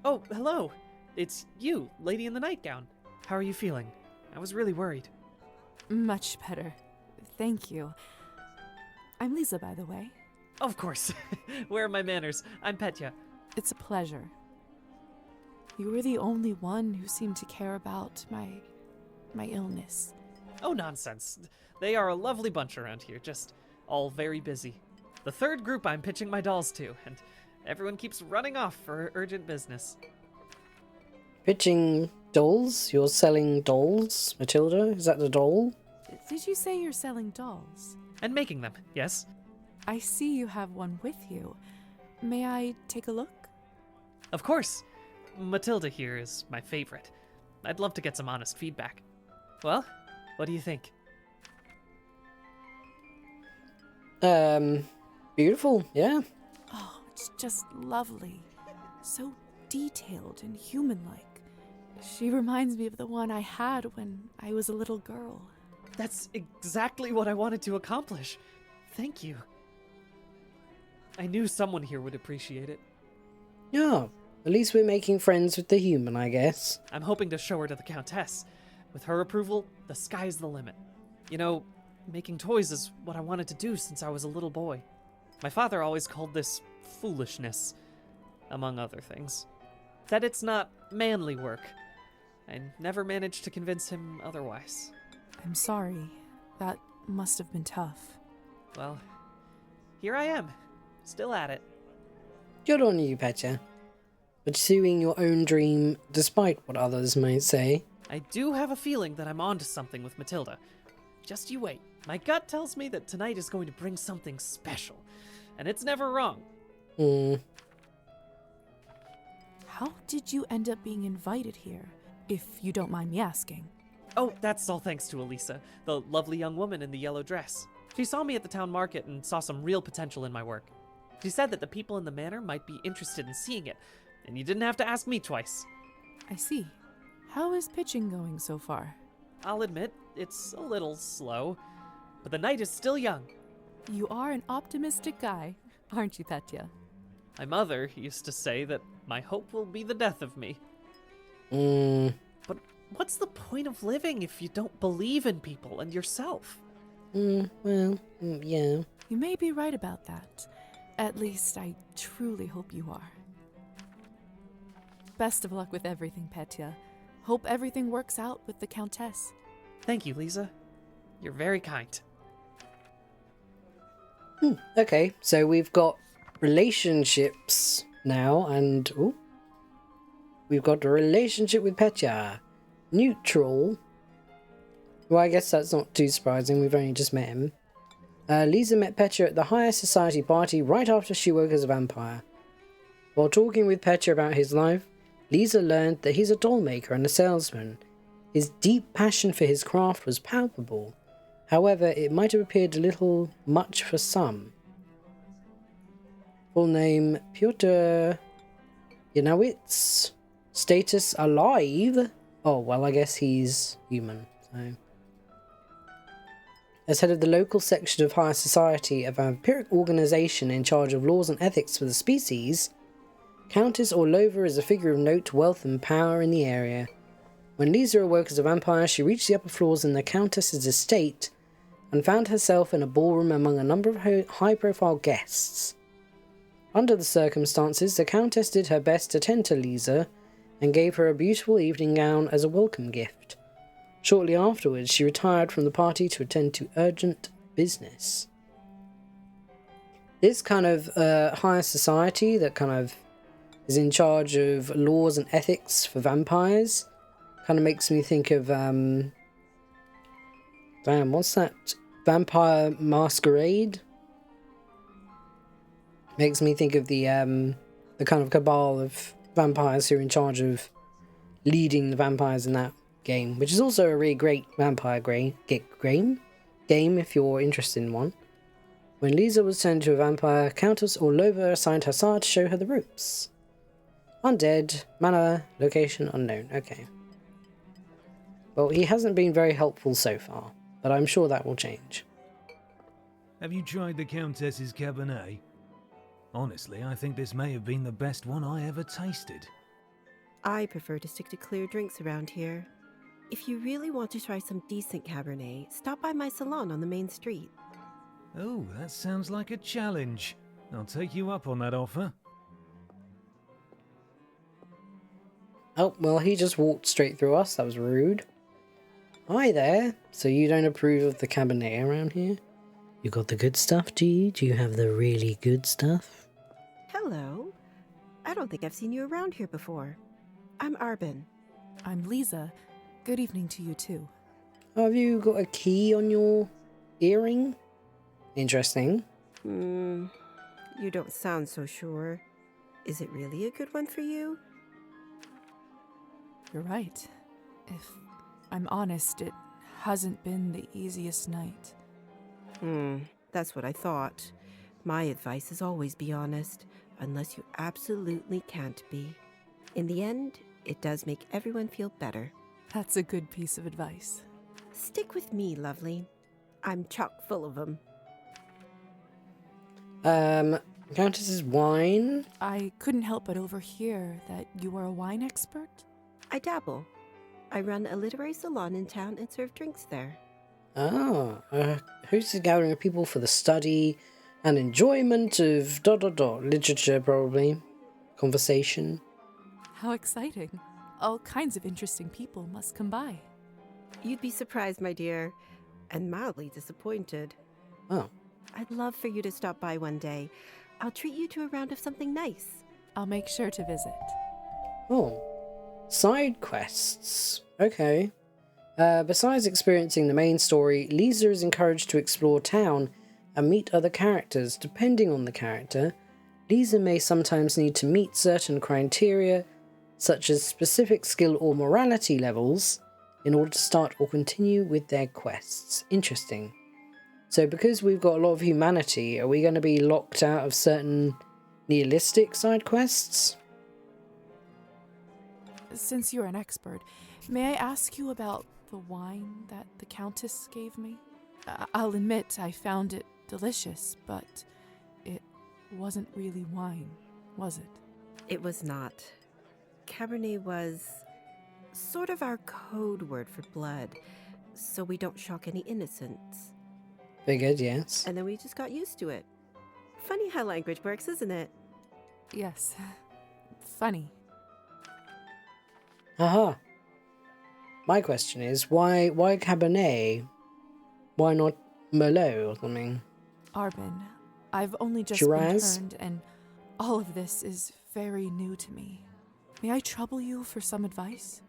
Oh, hello. It's you, lady in the nightgown. How are you feeling? I was really worried. Much better. Thank you. I'm Liza, by the way. Of course. Where are my manners? I'm Petya. It's a pleasure. You were the only one who seemed to care about my illness. Oh, nonsense. They are a lovely bunch around here, just all very busy. The third group I'm pitching my dolls to, and everyone keeps running off for urgent business. Pitching dolls? You're selling dolls, Matilda? Is that the doll? Did you say you're selling dolls? And making them, yes. I see you have one with you. May I take a look? Of course. Matilda here is my favorite. I'd love to get some honest feedback. Well, what do you think? Beautiful, yeah. Oh, it's just lovely. So detailed and human-like. She reminds me of the one I had when I was a little girl. That's exactly what I wanted to accomplish. Thank you. I knew someone here would appreciate it. Yeah, at least we're making friends with the human, I guess. I'm hoping to show her to the Countess. With her approval, the sky's the limit. You know, making toys is what I wanted to do since I was a little boy. My father always called this foolishness, among other things. Said it's not manly work. I never managed to convince him otherwise. I'm sorry. That must have been tough. Well, here I am, still at it. Good on you, Petya. Pursuing your own dream despite what others might say. I do have a feeling that I'm onto something with Matilda. Just you wait. My gut tells me that tonight is going to bring something special, and it's never wrong. How did you end up being invited here, if you don't mind me asking? Oh, that's all thanks to Elisa, the lovely young woman in the yellow dress. She saw me at the town market and saw some real potential in my work. She said that the people in the manor might be interested in seeing it, and you didn't have to ask me twice. I see. How is pitching going so far? I'll admit, it's a little slow, but the night is still young. You are an optimistic guy, aren't you, Petya? My mother used to say that my hope will be the death of me. But what's the point of living if you don't believe in people and yourself? Yeah. You may be right about that. At least, I truly hope you are. Best of luck with everything, Petya. Hope everything works out with the Countess. Thank you, Liza. You're very kind. Okay, so we've got relationships now, and we've got a relationship with Petya. Neutral. Well, I guess that's not too surprising. We've only just met him. Liza met Petya at the higher society party right after she woke as a vampire. While talking with Petya about his life, Liza learned that he's a doll maker and a salesman. His deep passion for his craft was palpable. However, it might have appeared a little much for some. Full name Pyotr Yanowitz. Status alive. Oh, well, I guess he's human, so. As head of the local section of higher society, a vampiric organization in charge of laws and ethics for the species, Countess Orlova is a figure of note, wealth and power in the area. When Liza awoke as a vampire, she reached the upper floors in the Countess's estate and found herself in a ballroom among a number of high-profile guests. Under the circumstances, the Countess did her best to tend to Liza and gave her a beautiful evening gown as a welcome gift. Shortly afterwards, she retired from the party to attend to urgent business. This kind of higher society that kind of is in charge of laws and ethics for vampires kind of makes me think of what's that? Vampire Masquerade? Makes me think of the kind of cabal of vampires who are in charge of leading the vampires in that game, which is also a really great vampire game if you're interested in one. When Liza was turned into a vampire, Countess Orlova assigned her sire to show her the ropes. Undead, manor, location unknown. Okay. Well, he hasn't been very helpful so far, but I'm sure that will change. Have you tried the Countess's Cabernet? Honestly, I think this may have been the best one I ever tasted. I prefer to stick to clear drinks around here. If you really want to try some decent Cabernet, stop by my salon on the main street. Oh, that sounds like a challenge. I'll take you up on that offer. Oh, well, he just walked straight through us. That was rude. Hi there. So you don't approve of the Cabernet around here? You got the good stuff, do you? Do you have the really good stuff? Hello. I don't think I've seen you around here before. I'm Arbin. I'm Liza. Good evening to you, too. Have you got a key on your earring? Interesting. You don't sound so sure. Is it really a good one for you? You're right. If I'm honest, it hasn't been the easiest night. That's what I thought. My advice is always be honest, unless you absolutely can't be. In the end, it does make everyone feel better. That's a good piece of advice. Stick with me, lovely. I'm chock full of them. Countess's wine? I couldn't help but overhear that you are a wine expert? I dabble. I run a literary salon in town and serve drinks there. Hosts a gathering of people for the study and enjoyment of ... literature, probably. Conversation. How exciting. All kinds of interesting people must come by. You'd be surprised, my dear, and mildly disappointed. Oh. I'd love for you to stop by one day. I'll treat you to a round of something nice. I'll make sure to visit. Oh. Side quests. Okay. Besides experiencing the main story, Liza is encouraged to explore town and meet other characters. Depending on the character, Liza may sometimes need to meet certain criteria, such as specific skill or morality levels, in order to start or continue with their quests. Interesting. So because we've got a lot of humanity, are we going to be locked out of certain nihilistic side quests? Since you're an expert, may I ask you about the wine that the Countess gave me? I'll admit I found it delicious, but it wasn't really wine, was it? It was not. Cabernet was sort of our code word for blood, so we don't shock any innocents. Figured, yes. And then we just got used to it. Funny how language works, isn't it? Yes. Funny. Aha. My question is, why Cabernet? Why not Merlot or something? Arbin, I've only just Shiraz? been turned, and all of this is very new to me. May I trouble you for some advice?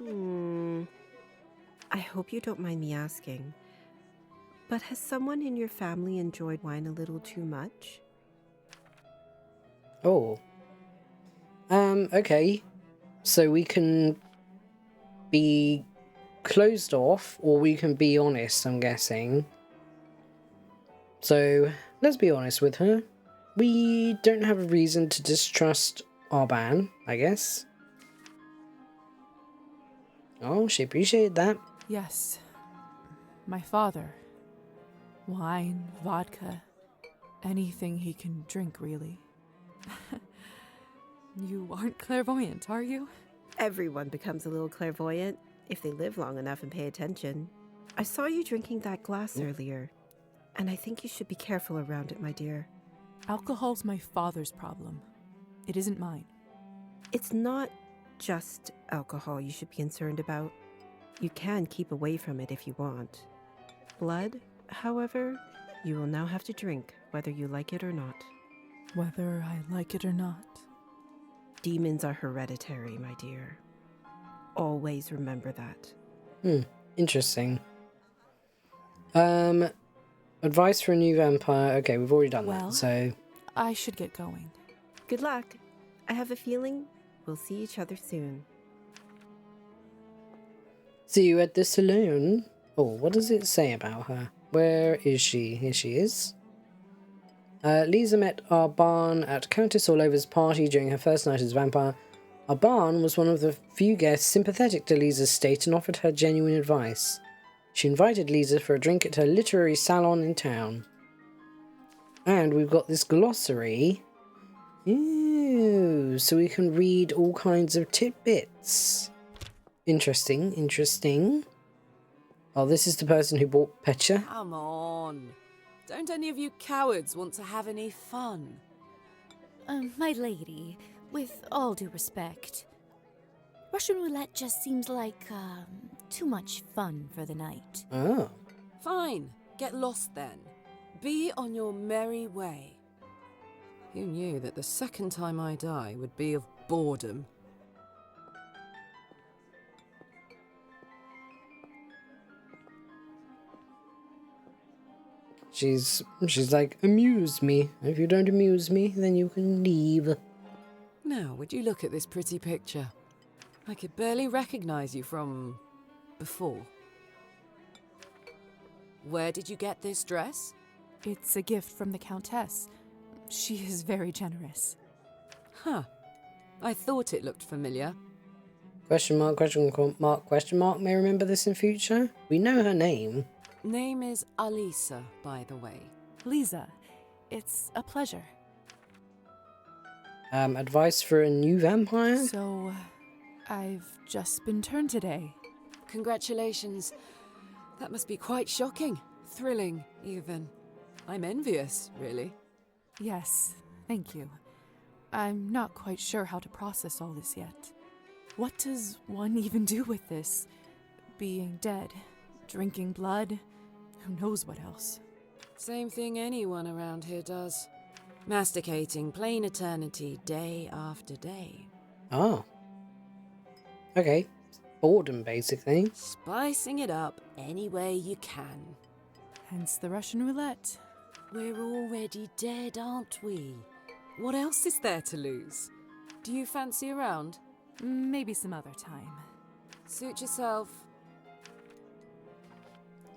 I hope you don't mind me asking, but has someone in your family enjoyed wine a little too much? Oh. Okay. So we can be closed off, or we can be honest, I'm guessing. So, let's be honest with her. We don't have a reason to distrust Arban, I guess. Oh, she appreciated that. Yes. My father. Wine, vodka, anything he can drink, really. You aren't clairvoyant, are you? Everyone becomes a little clairvoyant if they live long enough and pay attention. I saw you drinking that glass earlier, and I think you should be careful around it, my dear. Alcohol's my father's problem. It isn't mine. It's not just alcohol you should be concerned about. You can keep away from it if you want. Blood, however, you will now have to drink, whether you like it or not. Whether I like it or not. Demons are hereditary, my dear. Always remember that. Interesting. Advice for a new vampire. Okay, we've already done that, so... I should get going. Good luck. I have a feeling we'll see each other soon. See you at the saloon. Oh, what does it say about her? Where is she? Here she is. Liza met Arban at Countess Orlova's party during her first night as vampire. Arban was one of the few guests sympathetic to Liza's state and offered her genuine advice. She invited Liza for a drink at her literary salon in town. And we've got this glossary. Ew, so we can read all kinds of tidbits. Interesting, interesting. Oh, this is the person who bought Pecha. Come on. Don't any of you cowards want to have any fun? My lady, with all due respect, Russian roulette just seems like, too much fun for the night. Oh. Fine. Get lost then. Be on your merry way. Who knew that the second time I die would be of boredom? She's like, amuse me. If you don't amuse me, then you can leave. Now, would you look at this pretty picture? I could barely recognize you from... before. Where did you get this dress? It's a gift from the Countess. She is very generous. Huh. I thought it looked familiar. Question mark, question mark, question mark. May remember this in future? We know her name. Name is Alisa, by the way. Liza, it's a pleasure. Advice for a new vampire? So, I've just been turned today. Congratulations. That must be quite shocking. Thrilling, even. I'm envious, really. Yes, thank you. I'm not quite sure how to process all this yet. What does one even do with this? Being dead, drinking blood, who knows what else? Same thing anyone around here does. Masticating plain eternity day after day. Oh. Okay. Boredom, basically. Spicing it up any way you can. Hence the Russian roulette. We're already dead, aren't we? What else is there to lose? Do you fancy a round? Maybe some other time. Suit yourself.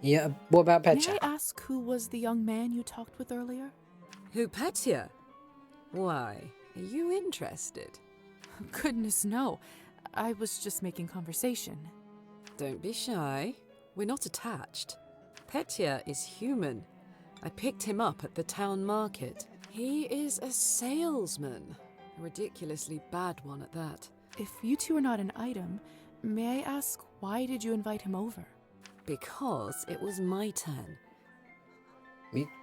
Yeah, what about Pecha? May I ask who was the young man you talked with earlier? Who, Petya? Why, are you interested? Goodness, no. I was just making conversation. Don't be shy. We're not attached. Petya is human. I picked him up at the town market. He is a salesman. A ridiculously bad one at that. If you two are not an item, may I ask why did you invite him over? Because it was my turn.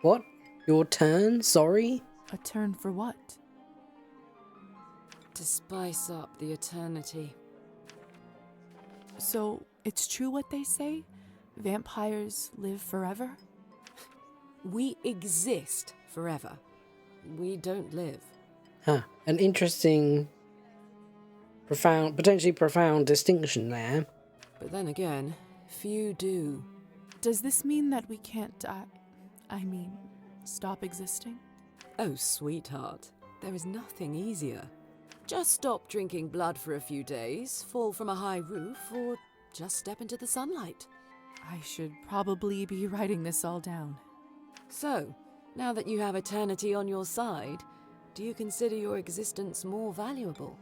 What? Your turn? Sorry? A turn for what? To spice up the eternity. So, it's true what they say? Vampires live forever? We exist forever. We don't live. Huh. An interesting, profound, potentially profound distinction there. But then again, few do. Does this mean that we can't die? I mean, stop existing? Oh, sweetheart, there is nothing easier. Just stop drinking blood for a few days, fall from a high roof, or just step into the sunlight. I should probably be writing this all down. So, now that you have eternity on your side, do you consider your existence more valuable?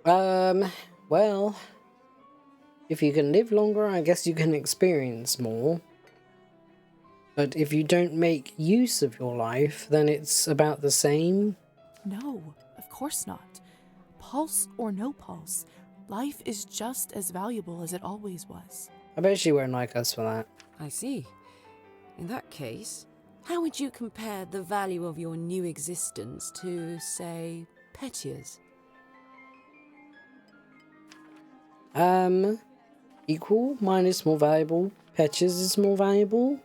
Well, if you can live longer, I guess you can experience more. But if you don't make use of your life, then it's about the same. No, of course not. Pulse or no pulse, life is just as valuable as it always was. I bet she won't like us for that. I see. In that case, how would you compare the value of your new existence to, say, Petya's? Equal. Mine is more valuable. Petya's is more valuable.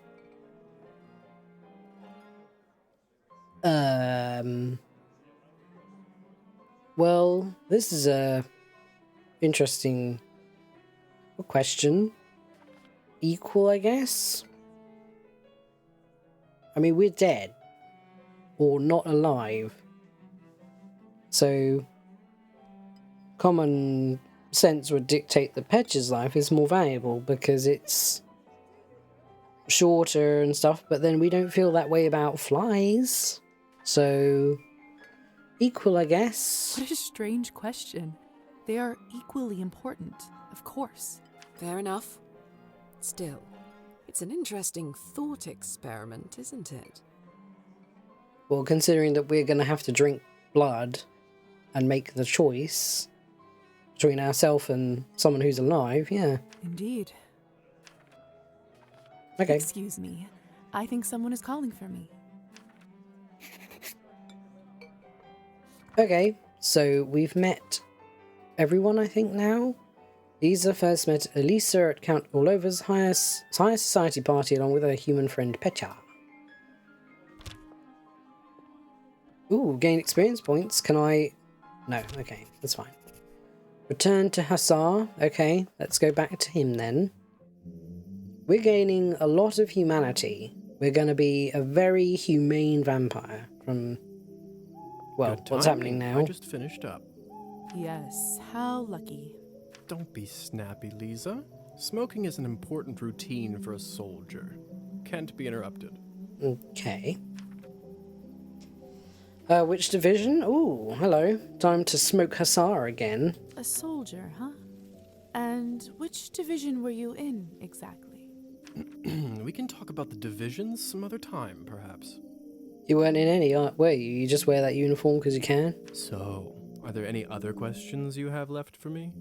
Well, this is a interesting question. Equal, I guess? I mean, we're dead. Or not alive. So, common sense would dictate that Petya's life is more valuable because it's shorter and stuff, but then we don't feel that way about flies. So, equal, I guess. What a strange question. They are equally important, of course. Fair enough. Still, it's an interesting thought experiment, isn't it? Well, considering that we're going to have to drink blood and make the choice between ourselves and someone who's alive, yeah. Indeed. Okay. Excuse me. I think someone is calling for me. Okay, so we've met everyone, I think, now. Liza first met Elisa at Count Orlova's higher society party along with her human friend Petya. Ooh, gain experience points. Can I... No, okay, that's fine. Return to Hussar. Okay, let's go back to him then. We're gaining a lot of humanity. We're going to be a very humane vampire from... Well, what's happening now? I just finished up. Yes, how lucky. Don't be snappy, Liza. Smoking is an important routine for a soldier. Can't be interrupted. Okay. Which division? Ooh, hello. Time to smoke Hussar again. A soldier, huh? And which division were you in, exactly? We can talk about the divisions some other time, perhaps. You weren't in any, were you? You just wear that uniform because you can? So, are there any other questions you have left for me?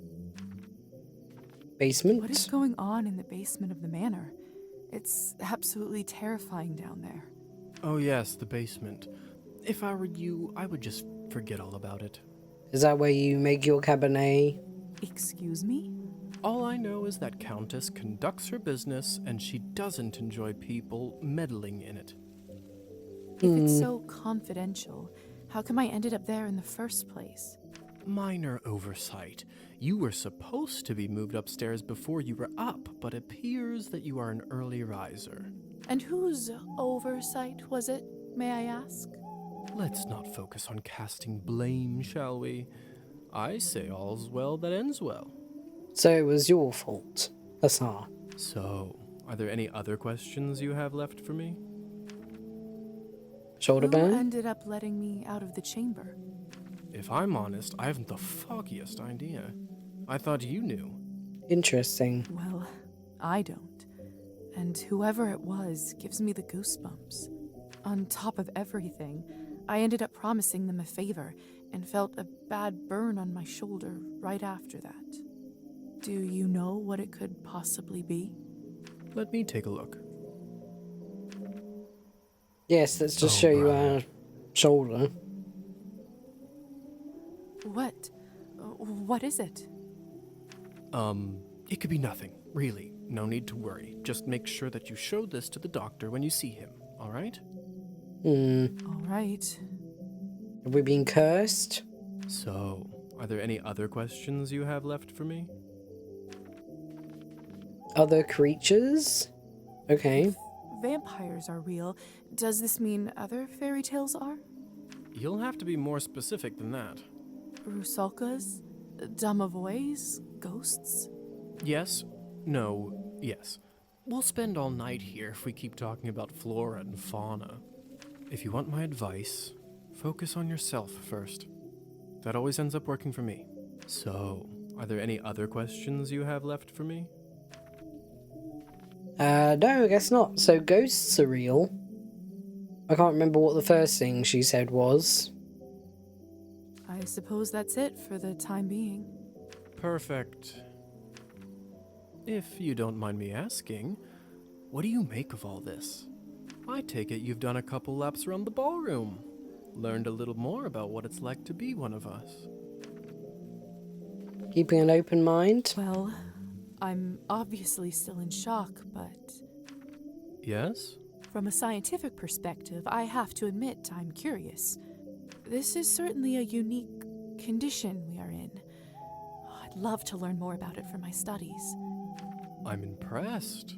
Basement? What is going on in the basement of the manor? It's absolutely terrifying down there. Oh yes, the basement. If I were you, I would just forget all about it. Is that where you make your Cabernet? Excuse me? All I know is that Countess conducts her business and she doesn't enjoy people meddling in it. If it's so confidential, how come I ended up there in the first place? Minor oversight. You were supposed to be moved upstairs before you were up, but appears that you are an early riser. And whose oversight was it, may I ask? Let's not focus on casting blame, shall we? I say all's well that ends well. So it was your fault, Hussar. So, are there any other questions you have left for me? Shoulder Who burn? ended up letting me out of the chamber? If I'm honest, I haven't the foggiest idea. I thought you knew. Interesting. Well, I don't. And whoever it was gives me the goosebumps. On top of everything, I ended up promising them a favor and felt a bad burn on my shoulder right after that. Do you know what it could possibly be? Let me take a look. Yes, let's just show you our shoulder. What? What is it? It could be nothing, really. No need to worry. Just make sure that you show this to the doctor when you see him, alright? All right. Have we been cursed? So, are there any other questions you have left for me? Other creatures? Okay. Vampires are real. Does this mean other fairy tales are? You'll have to be more specific than that. Rusalkas? Domovoys? Ghosts? Yes, no, yes. We'll spend all night here if we keep talking about flora and fauna. If you want my advice, focus on yourself first. That always ends up working for me. So, are there any other questions you have left for me? No, I guess not. So ghosts are real. I can't remember what the first thing she said was. I suppose that's it for the time being. Perfect. If you don't mind me asking, what do you make of all this? I take it you've done a couple laps around the ballroom. Learned a little more about what it's like to be one of us. Keeping an open mind? Well, I'm obviously still in shock, but... Yes? From a scientific perspective, I have to admit I'm curious. This is certainly a unique condition we are in. I'd love to learn more about it for my studies. I'm impressed.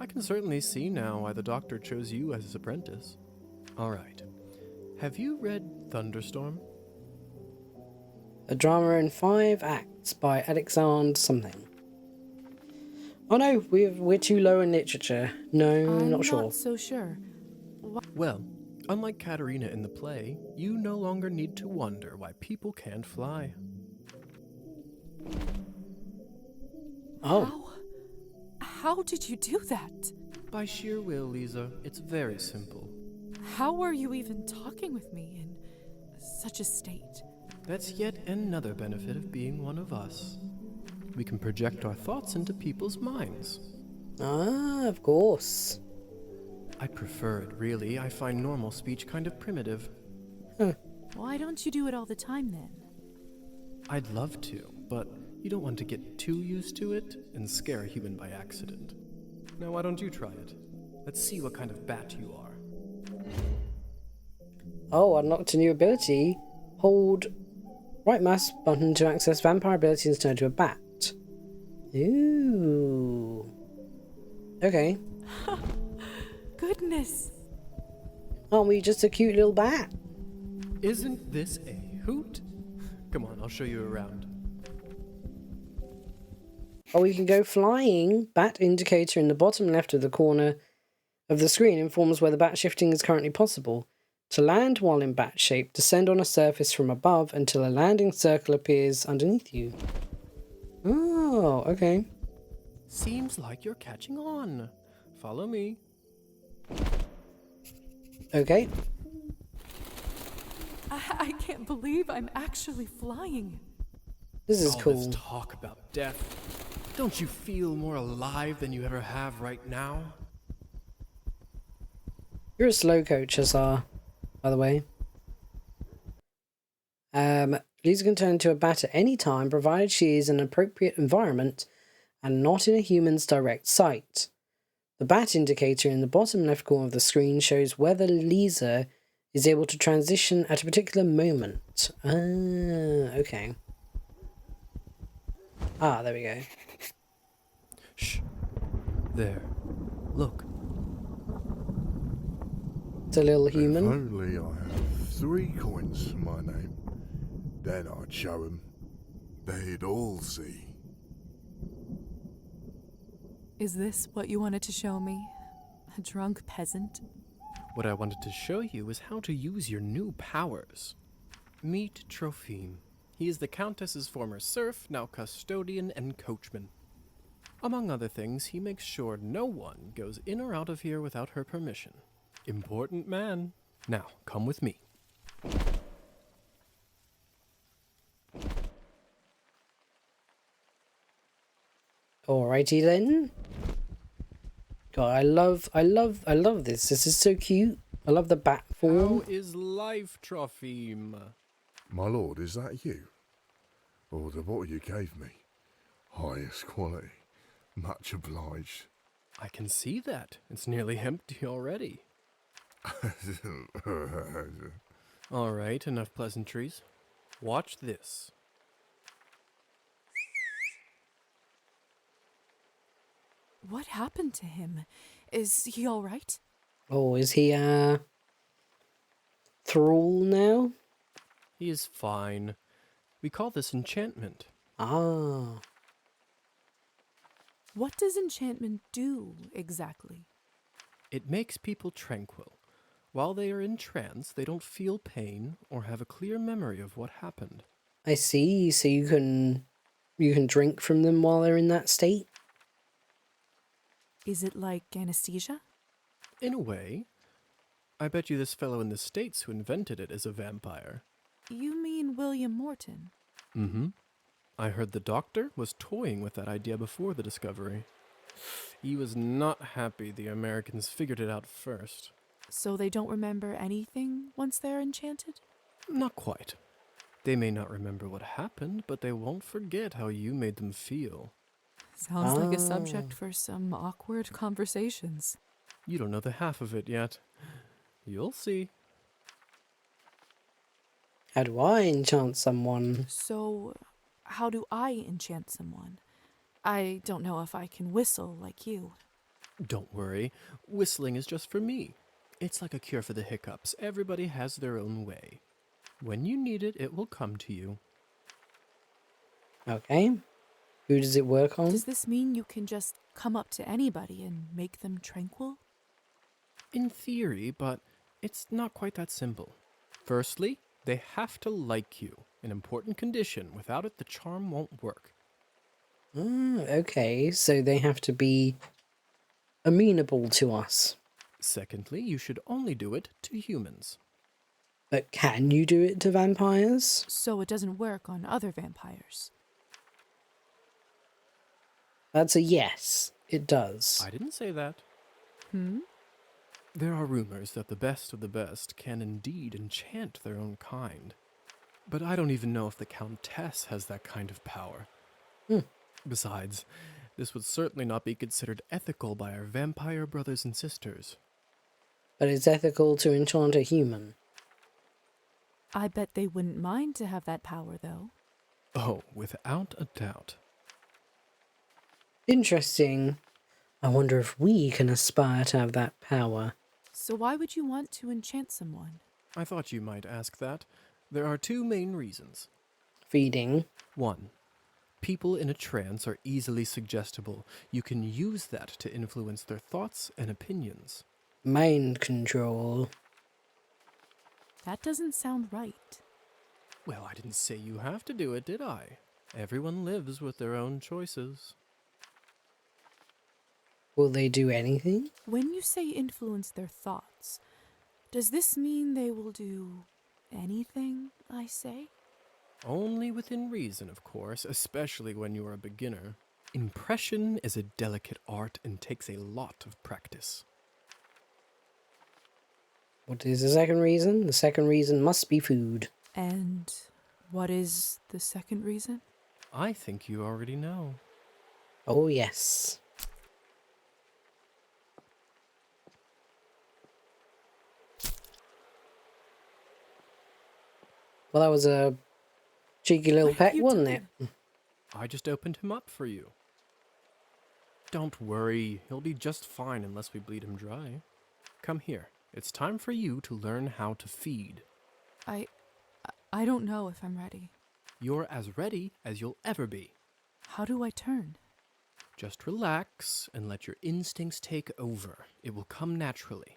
I can certainly see now why the doctor chose you as his apprentice. All right. Have you read Thunderstorm? A drama in 5 acts by Alexander something. Oh no, we're too low in literature. No, I'm not sure. Not so sure. Well, unlike Katerina in the play, you no longer need to wonder why people can't fly. Oh. How did you do that? By sheer will, Liza. It's very simple. How were you even talking with me in such a state? That's yet another benefit of being one of us. We can project our thoughts into people's minds. Ah, of course. I prefer it, really. I find normal speech kind of primitive. Why don't you do it all the time, then? I'd love to, but you don't want to get too used to it and scare a human by accident. Now, why don't you try it? Let's see what kind of bat you are. Oh, unlocked a new ability. Hold right mouse button to access vampire abilities and turn to a bat. Ooh. Okay. Goodness. Aren't we just a cute little bat? Isn't this a hoot? Come on, I'll show you around. Oh, we can go flying. Bat indicator in the bottom left of the corner of the screen informs whether bat shifting is currently possible. To land while in bat shape, descend on a surface from above until a landing circle appears underneath you. Oh, okay. Seems like you're catching on. Follow me. Okay. I can't believe I'm actually flying. This is All cool. this talk about death. Don't you feel more alive than you ever have right now? You're a slow coach, Hussar, by the way. Liza can turn into a bat at any time, provided she is in an appropriate environment and not in a human's direct sight. The bat indicator in the bottom left corner of the screen shows whether Liza is able to transition at a particular moment. Ah, okay. Ah, there we go. Shh. There. Look. It's a little human. If only I have 3 coins to my name. Then I'd show 'em. They'd all see. Is this what you wanted to show me? A drunk peasant? What I wanted to show you is how to use your new powers. Meet Trophime. He is the Countess's former serf, now custodian and coachman. Among other things, he makes sure no one goes in or out of here without her permission. Important man. Now, come with me. Alrighty then. God, I love this. This is so cute. I love the bat form. How is life, Trophime? My lord, is that you? Oh, the bottle you gave me. Highest quality. Much obliged. I can see that. It's nearly empty already. All right, enough pleasantries. Watch this. What happened to him? Is he all right? Oh, is he a thrall now? He is fine. We call this enchantment. Ah. What does enchantment do exactly? It makes people tranquil. While they are in trance, they don't feel pain or have a clear memory of what happened. I see. So you can drink from them while they're in that state? Is it like anesthesia? In a way. I bet you this fellow in the States who invented it is a vampire. You mean William Morton? Mm-hmm. I heard the doctor was toying with that idea before the discovery. He was not happy the Americans figured it out first. So they don't remember anything once they're enchanted? Not quite. They may not remember what happened, but they won't forget how you made them feel. Sounds like a subject for some awkward conversations. You don't know the half of it yet. You'll see. How do I enchant someone? So, how do I enchant someone? I don't know if I can whistle like you. Don't worry. Whistling is just for me. It's like a cure for the hiccups. Everybody has their own way. When you need it, it will come to you. Okay. Who does it work on? Does this mean you can just come up to anybody and make them tranquil? In theory, but it's not quite that simple. Firstly, they have to like you, an important condition. Without it, the charm won't work. Okay, so they have to be amenable to us. Secondly, you should only do it to humans. But can you do it to vampires? So it doesn't work on other vampires. That's a yes, it does. I didn't say that. Hmm? There are rumors that the best of the best can indeed enchant their own kind. But I don't even know if the Countess has that kind of power. Besides, this would certainly not be considered ethical by our vampire brothers and sisters. But it's ethical to enchant a human. I bet they wouldn't mind to have that power, though. Oh, without a doubt. Interesting. I wonder if we can aspire to have that power. So why would you want to enchant someone? I thought you might ask that. There are two main reasons. Feeding. 1. People in a trance are easily suggestible. You can use that to influence their thoughts and opinions. Mind control. That doesn't sound right. Well, I didn't say you have to do it, did I? Everyone lives with their own choices. Will they do anything? When you say influence their thoughts, does this mean they will do anything I say? Only within reason, of course, especially when you are a beginner. Impression is a delicate art and takes a lot of practice. What is the second reason? The second reason must be food. And what is the second reason? I think you already know. Oh, yes. Well, that was a cheeky little peck, wasn't it? I just opened him up for you. Don't worry, he'll be just fine unless we bleed him dry. Come here. It's time for you to learn how to feed. I don't know if I'm ready. You're as ready as you'll ever be. How do I turn? Just relax and let your instincts take over. It will come naturally.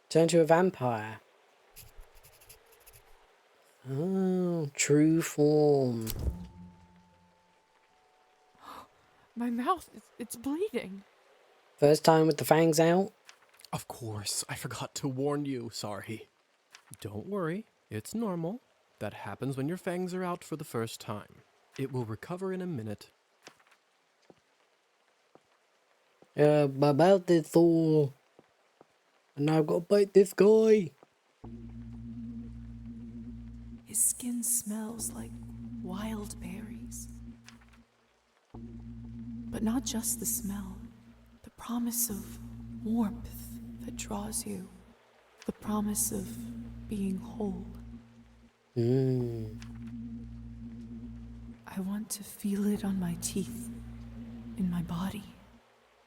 Turn to a vampire. Oh, true form. My mouth, it's bleeding. First time with the fangs out? Of course, I forgot to warn you. Sorry. Don't worry, it's normal. That happens when your fangs are out for the first time. It will recover in a minute. About this all. And now I've got to bite this guy. His skin smells like wild berries. But not just the smell, the promise of warmth that draws you, the promise of being whole. I want to feel it on my teeth, in my body.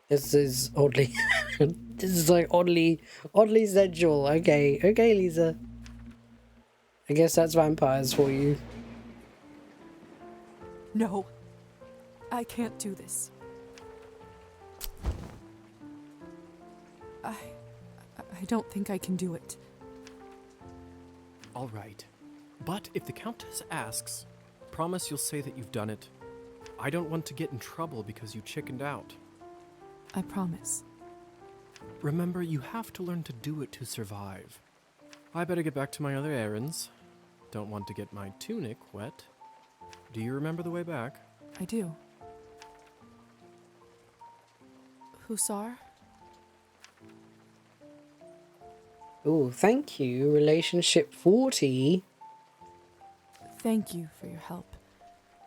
This is oddly... this is like oddly sensual. Okay, Lisa. I guess that's vampires for you. No, I can't do this. I don't think I can do it. All right. But if the Countess asks, promise you'll say that you've done it. I don't want to get in trouble because you chickened out. I promise. Remember, you have to learn to do it to survive. I better get back to my other errands. Don't want to get my tunic wet. Do you remember the way back? I do. Hussar? Oh, thank you. Relationship 40. Thank you for your help.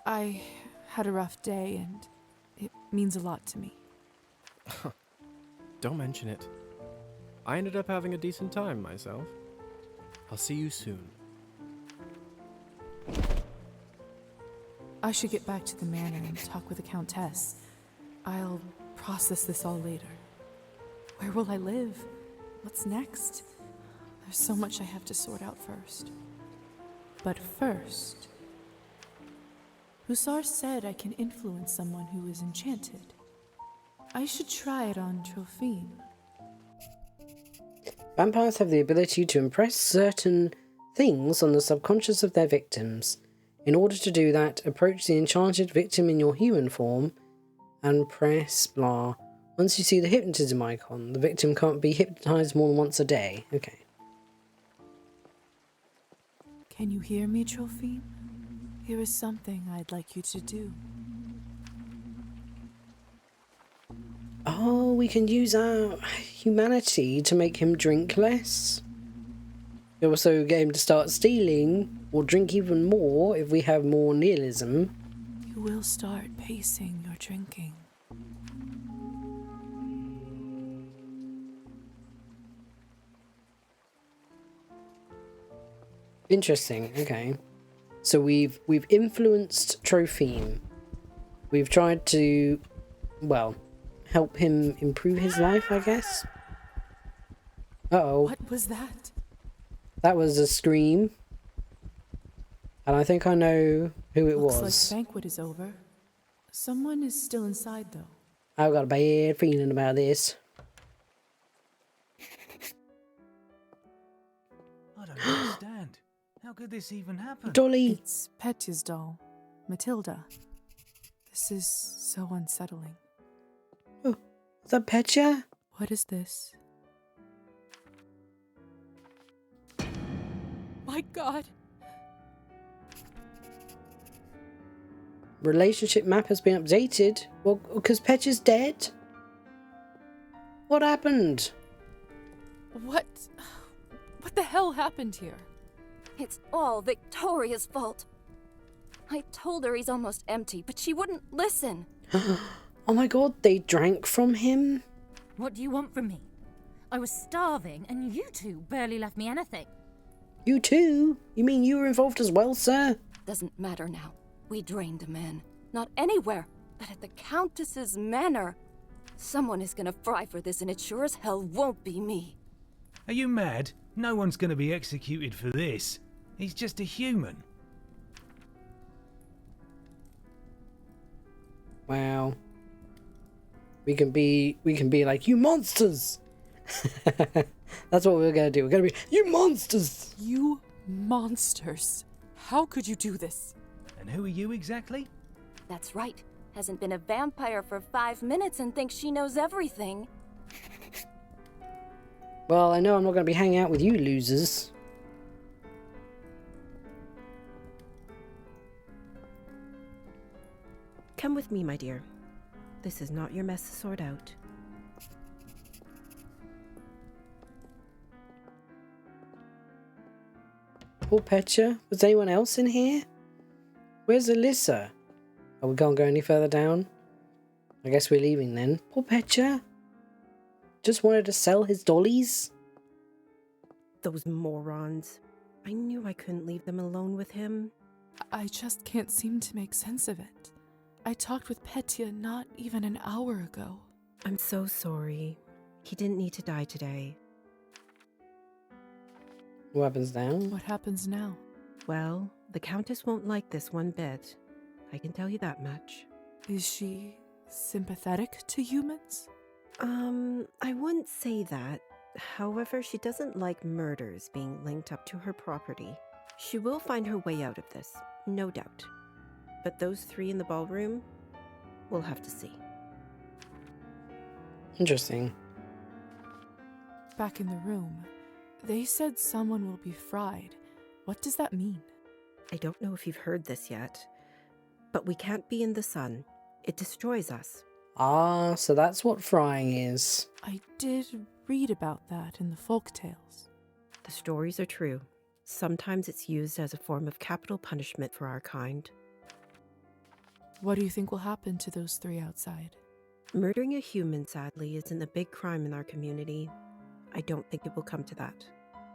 I had a rough day and it means a lot to me. Don't mention it. I ended up having a decent time myself. I'll see you soon. I should get back to the manor and talk with the Countess. I'll process this all later. Where will I live? What's next? There's so much I have to sort out first. But first, Hussar said I can influence someone who is enchanted. I should try it on Trophine. Vampires have the ability to impress certain things on the subconscious of their victims. In order to do that, approach the enchanted victim in your human form and press blah. Once you see the hypnotism icon, the victim can't be hypnotized more than once a day. Okay. Can you hear me, Trophine? Here is something I'd like you to do. Oh, we can use our humanity to make him drink less. We also get him to start stealing or drink even more if we have more nihilism. You will start pacing your drinking. Interesting, okay. So we've influenced Trophine. We've tried to, well, help him improve his life, I guess. Uh-oh. What was that? That was a scream. And I think I know who it was. Looks like the banquet is over. Someone is still inside, though. I've got a bad feeling about this. I don't understand. How could this even happen? Dolly! It's Petya's doll, Matilda. This is so unsettling. Oh, is that Petya? What is this? My God! Relationship map has been updated. Well, because Petya's dead? What happened? What the hell happened here? It's all Victoria's fault. I told her he's almost empty, but she wouldn't listen. Oh my God, they drank from him? What do you want from me? I was starving and you two barely left me anything. You too? You mean you were involved as well, sir? Doesn't matter now. We drained a man. Not anywhere, but at the Countess's manor. Someone is gonna fry for this, and it sure as hell won't be me. Are you mad? No one's gonna be executed for this. He's just a human. Wow. We can be like, you monsters! That's what we're gonna do. We're gonna be, you monsters! You monsters. How could you do this? And who are you exactly? That's right. Hasn't been a vampire for 5 minutes and thinks she knows everything. Well, I know I'm not gonna be hanging out with you losers. Come with me, my dear. This is not your mess to sort out. Poor Petra. Was anyone else in here? Where's Alyssa? Oh, we can't go any further down? I guess we're leaving then. Poor Petra. Just wanted to sell his dollies? Those morons. I knew I couldn't leave them alone with him. I just can't seem to make sense of it. I talked with Petya not even an hour ago. I'm so sorry. He didn't need to die today. What happens now? What happens now? Well, the Countess won't like this one bit. I can tell you that much. Is she sympathetic to humans? I wouldn't say that. However, she doesn't like murders being linked up to her property. She will find her way out of this, no doubt. But those three in the ballroom, we'll have to see. Interesting. Back in the room, they said someone will be fried. What does that mean? I don't know if you've heard this yet, but we can't be in the sun. It destroys us. Ah, so that's what frying is. I did read about that in the folk tales. The stories are true. Sometimes it's used as a form of capital punishment for our kind. What do you think will happen to those three outside? Murdering a human, sadly, isn't a big crime in our community. I don't think it will come to that.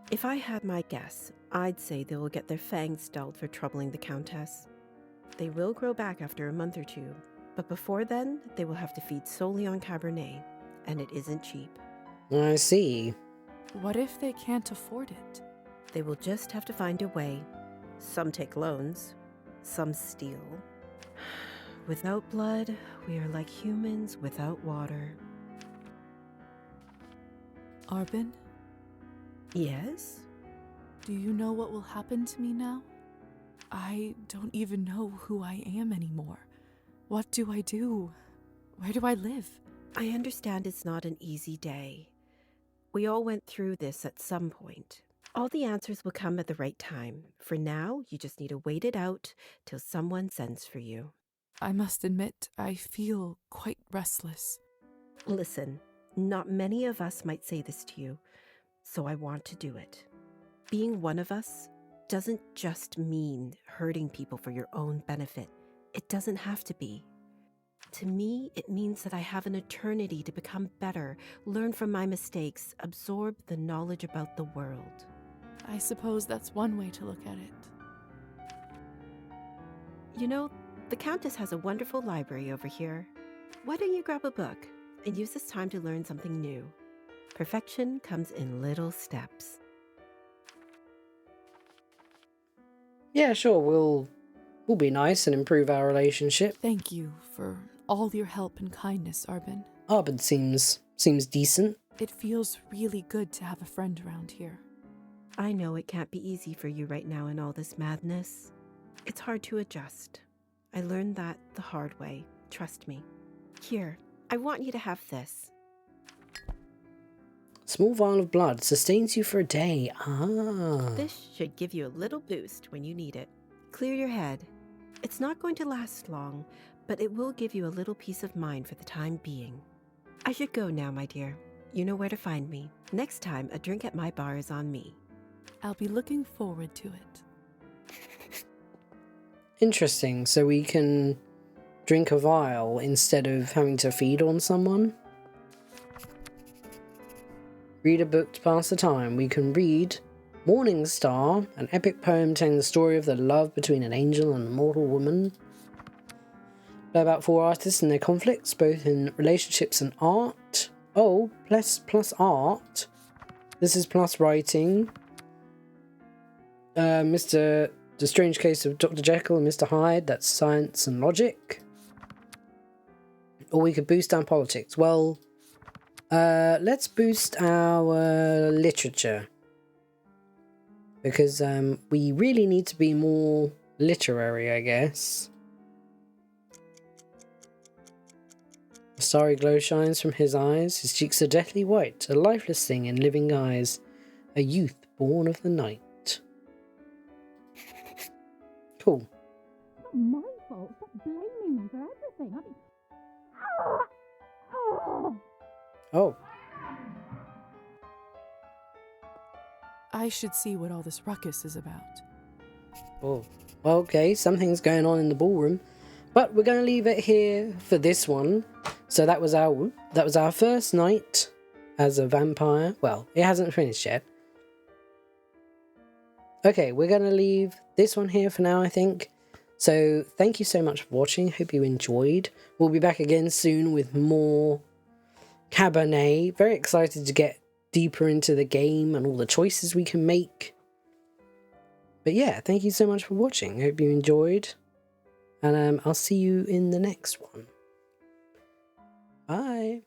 If I had my guess, I'd say they will get their fangs dulled for troubling the Countess. They will grow back after a month or two, but before then, they will have to feed solely on Cabernet, and it isn't cheap. I see. What if they can't afford it? They will just have to find a way. Some take loans, some steal. Without blood, we are like humans without water. Arbin? Yes? Do you know what will happen to me now? I don't even know who I am anymore. What do I do? Where do I live? I understand it's not an easy day. We all went through this at some point. All the answers will come at the right time. For now, you just need to wait it out till someone sends for you. I must admit, I feel quite restless. Listen, not many of us might say this to you, so I want to do it. Being one of us doesn't just mean hurting people for your own benefit. It doesn't have to be. To me, it means that I have an eternity to become better, learn from my mistakes, absorb the knowledge about the world. I suppose that's one way to look at it. You know, the Countess has a wonderful library over here. Why don't you grab a book and use this time to learn something new? Perfection comes in little steps. Yeah, sure, we'll be nice and improve our relationship. Thank you for all your help and kindness, Arbin. Arbin seems decent. It feels really good to have a friend around here. I know it can't be easy for you right now in all this madness. It's hard to adjust. I learned that the hard way. Trust me. Here, I want you to have this. Small vial of blood sustains you for a day. Ah. This should give you a little boost when you need it. Clear your head. It's not going to last long, but it will give you a little peace of mind for the time being. I should go now, my dear. You know where to find me. Next time, a drink at my bar is on me. I'll be looking forward to it. Interesting. So we can drink a vial instead of having to feed on someone? Read a book to pass the time. We can read Morning Star, an epic poem telling the story of the love between an angel and a mortal woman. About 4 artists and their conflicts, both in relationships and art. Oh, plus art. This is plus writing. The Strange Case of Dr. Jekyll and Mr. Hyde, that's science and logic. Or we could boost our politics. Well, let's boost our literature. Because we really need to be more literary, I guess. A starry glow shines from his eyes. His cheeks are deathly white, a lifeless thing in living guise. A youth born of the night. Cool. It's not my fault. Stop blaming me for everything. Oh. I should see what all this ruckus is about. Oh, okay, something's going on in the ballroom. But we're going to leave it here for this one. So that was our first night as a vampire. Well, it hasn't finished yet. Okay, we're going to leave this one here for now, I think. So thank you so much for watching. Hope you enjoyed. We'll be back again soon with more Cabernet. Very excited to get deeper into the game and all the choices we can make. But yeah, thank you so much for watching. Hope you enjoyed. And I'll see you in the next one. Bye.